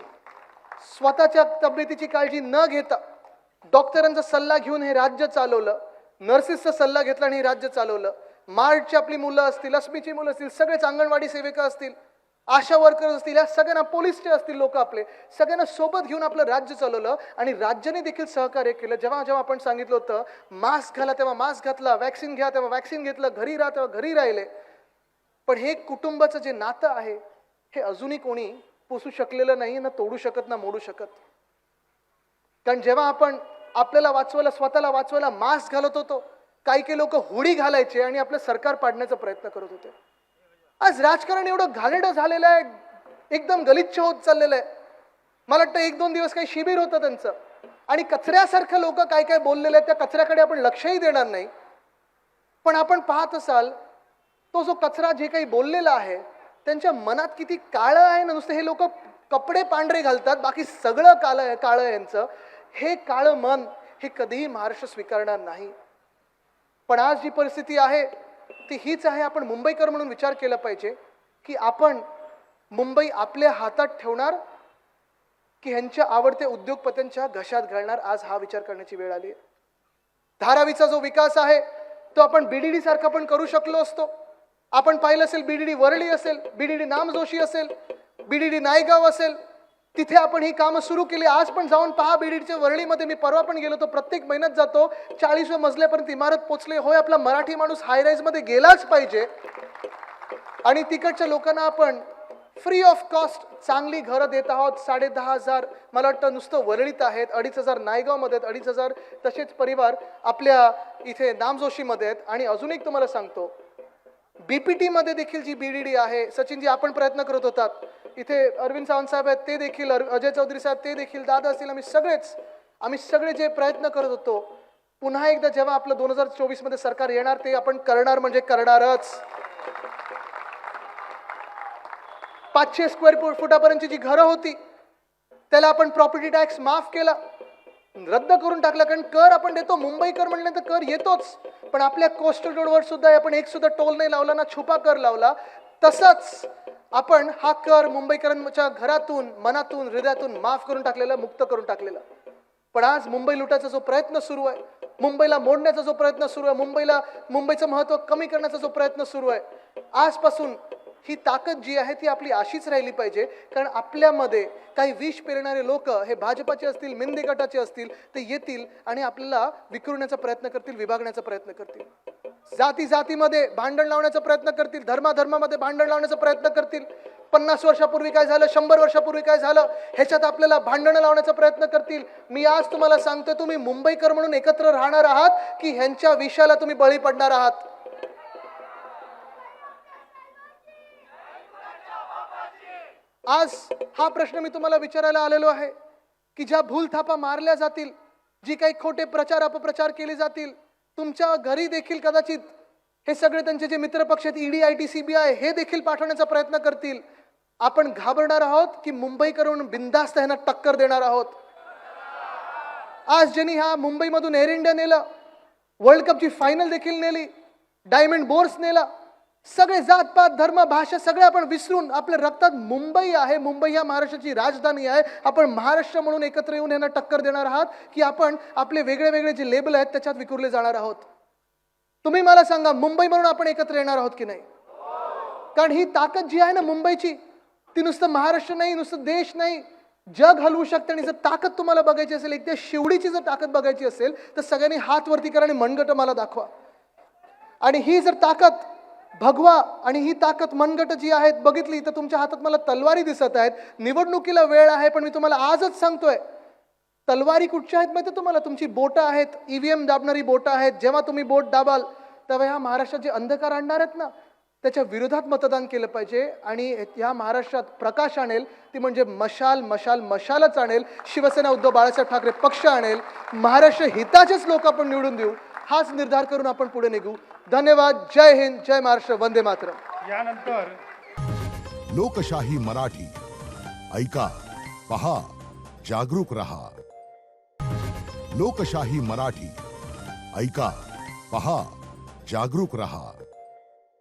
स्वतःच्या तब्येतीची काळजी न घेता डॉक्टरांचा सल्ला घेऊन हे राज्य चालवलं, नर्सेसचा सल्ला घेतला आणि हे राज्य चालवलं. मार्टची आपली मुलं असतील, लक्ष्मीची मुलं असतील, सगळेच अंगणवाडी सेविका असतील, आशा वर्कर असतील, या सगळ्यांना पोलीसचे असतील लोक आपले, सगळ्यांना सोबत घेऊन आपलं राज्य चालवलं आणि राज्याने देखील सहकार्य केलं. जेव्हा जेव्हा आपण सांगितलं होतं मास्क घाला तेव्हा मास्क घातला, वॅक्सिन घ्या तेव्हा वॅक्सिन घेतलं, घरी राहा तेव्हा घरी राहिले. पण हे कुटुंबाचं जे नातं आहे हे अजूनही कोणी पुसू शकलेलं नाही, ना तोडू शकत ना मोडू शकत. कारण जेव्हा आपण आपल्याला वाचवायला, स्वतःला वाचवायला मास्क घालत होतो, काही लोक हुडी घालायचे आणि आपलं सरकार पाडण्याचा प्रयत्न करत होते. आज राजकारण एवढं घाणेरडं झालेलं आहे, एकदम गलिच्छ होत चाललेलं आहे. मला वाटतं 1-2 दिवस काही शिबिर होतं त्यांचं आणि कचऱ्यासारखं लोक काय बोललेले आहेत, त्या कचऱ्याकडे आपण लक्षही देणार नाही. पण आपण पाहत असाल तो जो कचरा जे काही बोललेला आहे त्यांच्या मनात किती काळं आहे ना. नुसतं हे लोक कपडे पांढरे घालतात, बाकी सगळं काळं यांचं. हे काळं मन हे कधीही महाराष्ट्र स्वीकारणार नाही. पण आज जी परिस्थिती आहे ती हीच आहे. आपण मुंबईकर म्हणून विचार केला पाहिजे की आपण मुंबई आपल्या हातात ठेवणार की ह्यांच्या आवडत्या उद्योगपत्यांच्या घशात घालणार. आज हा विचार करण्याची वेळ आली आहे. धारावीचा जो विकास आहे तो आपण बीडीडी सारखा पण करू शकलो असतो. आपण पाहिलं असेल बीडीडी वरळी असेल, बीडीडी नामजोशी असेल, बीडीडी नायगाव असेल, तिथे आपण ही कामं सुरू केली. आज पण जाऊन पहा बीडीडीच्या वरळीमध्ये. मी परवा पण गेलो, तो प्रत्येक महिन्यात जातो. 40व्या मजल्यापर्यंत इमारत पोहोचले. होय, आपला मराठी माणूस हायराईज मध्ये गेलाच पाहिजे आणि तिकडच्या लोकांना आपण फ्री ऑफ कॉस्ट चांगली घरं देत आहोत. 10,500 मला वाटतं नुसतं वरळीत आहेत, 2,500 नायगावमध्ये आहेत, 2,500 तसेच परिवार आपल्या इथे नामजोशीमध्ये आहेत. आणि अजून एक तुम्हाला सांगतो, बीपीटी मध्ये देखील जी बीडीडी आहे, सचिनजी आपण प्रयत्न करत होतात, इथे अरविंद सावंत साहेब आहेत ते देखील, अजय चौधरी साहेब ते देखील, दादा असतील, आम्ही सगळे जे प्रयत्न करत होतो, पुन्हा एकदा जेव्हा आपलं 2024 मध्ये सरकार येणार ते आपण करणार म्हणजे करणारच. 500 स्क्वेअर फुटापर्यंतची जी घरं होती त्याला आपण प्रॉपर्टी टॅक्स माफ केला, रद्द करून टाकला. कारण कर आपण देतो, मुंबईकर म्हणलं तर कर येतोच, पण आपल्या कोस्टल रोडवर सुद्धा आपण एक सुद्धा टोल नाही लावला, ना छुपा कर लावला. तसंच आपण हा कर मुंबईकरांच्या घरातून, मनातून, हृदयातून माफ करून टाकलेला, मुक्त करून टाकलेला. पण आज मुंबई लुटाचा जो प्रयत्न सुरू आहे, मुंबईला मोडण्याचा जो प्रयत्न सुरू आहे, मुंबईचं महत्त्व कमी करण्याचा जो प्रयत्न सुरू आहे, आजपासून ही ताकद जी आहे ती आपली अशीच राहिली पाहिजे. कारण आपल्यामध्ये काही विष पेरणारे लोक, हे भाजपाचे असतील, मिंदे गटाचे असतील, ते येतील आणि आपल्याला विखुरण्याचा प्रयत्न करतील, विभागण्याचा प्रयत्न करतील, जाती जातीमध्ये भांडण लावण्याचा प्रयत्न करतील, धर्माधर्मामध्ये भांडण लावण्याचा प्रयत्न करतील. 50 वर्षापूर्वी काय झालं, 100 वर्षापूर्वी काय झालं, ह्याच्यात आपल्याला भांडणं लावण्याचा प्रयत्न करतील. मी आज तुम्हाला सांगतो, तुम्ही मुंबईकर म्हणून एकत्र राहणार आहात की ह्यांच्या विषयाला तुम्ही बळी पडणार आहात? आज हा प्रश्न मी तुम्हाला विचारायला आलेलो आहे की ज्या भूलथापा मारल्या जातील, जी काही खोटे प्रचार अपप्रचार केले जातील, तुमच्या घरी देखील कदाचित हे सगळे त्यांचे जे मित्रपक्ष आहेत, ईडी, आयटी, सीबीआय, हे देखील पाठवण्याचा प्रयत्न करतील. आपण घाबरणार आहोत की मुंबईकर म्हणून बिनधास्त ह्यांना टक्कर देणार आहोत? आज ज्यांनी ह्या मुंबईमधून एअर इंडिया नेलं, वर्ल्ड कपची फायनल देखील नेली, डायमंड बोर्स नेला, सगळे जातपात धर्म भाषा सगळे आपण विसरून आपल्या रक्तात मुंबई आहे, मुंबई ह्या महाराष्ट्राची राजधानी आहे, आपण महाराष्ट्र म्हणून एकत्र येऊन यांना टक्कर देणार आहात की आपण आपले वेगळे वेगळे जे लेबल आहेत त्याच्यात विखुरले जाणार आहोत? तुम्ही मला सांगा, मुंबई म्हणून आपण एकत्र येणार आहोत की नाही? कारण ही ताकद जी आहे ना मुंबईची, ती नुसतं महाराष्ट्र नाही, नुसतं देश नाही, जग हलवू शकते. आणि जर ताकद तुम्हाला बघायची असेल, एक त्या शिवडीची जर ताकद बघायची असेल, तर सगळ्यांनी हात वरती करा आणि मनगट मला दाखवा. आणि ही जर ताकद भगवा आणि ही ताकद मनगट जी आहेत बघितली, तर तुमच्या हातात मला तलवारी दिसत आहेत. निवडणुकीला वेळ आहे, पण मी तुम्हाला आजच सांगतोय, तलवारी कुठच्या आहेत माहिती तुम्हाला? तुमची बोटं आहेत, ईव्हीएम दाबणारी बोटं आहेत. जेव्हा तुम्ही बोट दाबाल तेव्हा ह्या महाराष्ट्रात जे अंधकार आणणार आहेत ना, त्याच्या विरोधात मतदान केलं पाहिजे. आणि ह्या महाराष्ट्रात प्रकाश आणेल ती म्हणजे मशाल मशाल मशालच आणेल. शिवसेना उद्धव बाळासाहेब ठाकरे पक्ष आणेल. महाराष्ट्र हिताचेच लोक आपण निवडून देऊ, हाच निर्धार करून आपण पुढे निघू. धन्यवाद. जय हिंद, जय महाराष्ट्र, वंदे मातरम. यानंतर लोकशाही मराठी ऐका, पहा, जागरूक रहा. लोकशाही मराठी ऐका, पहा, जागरूक रहा.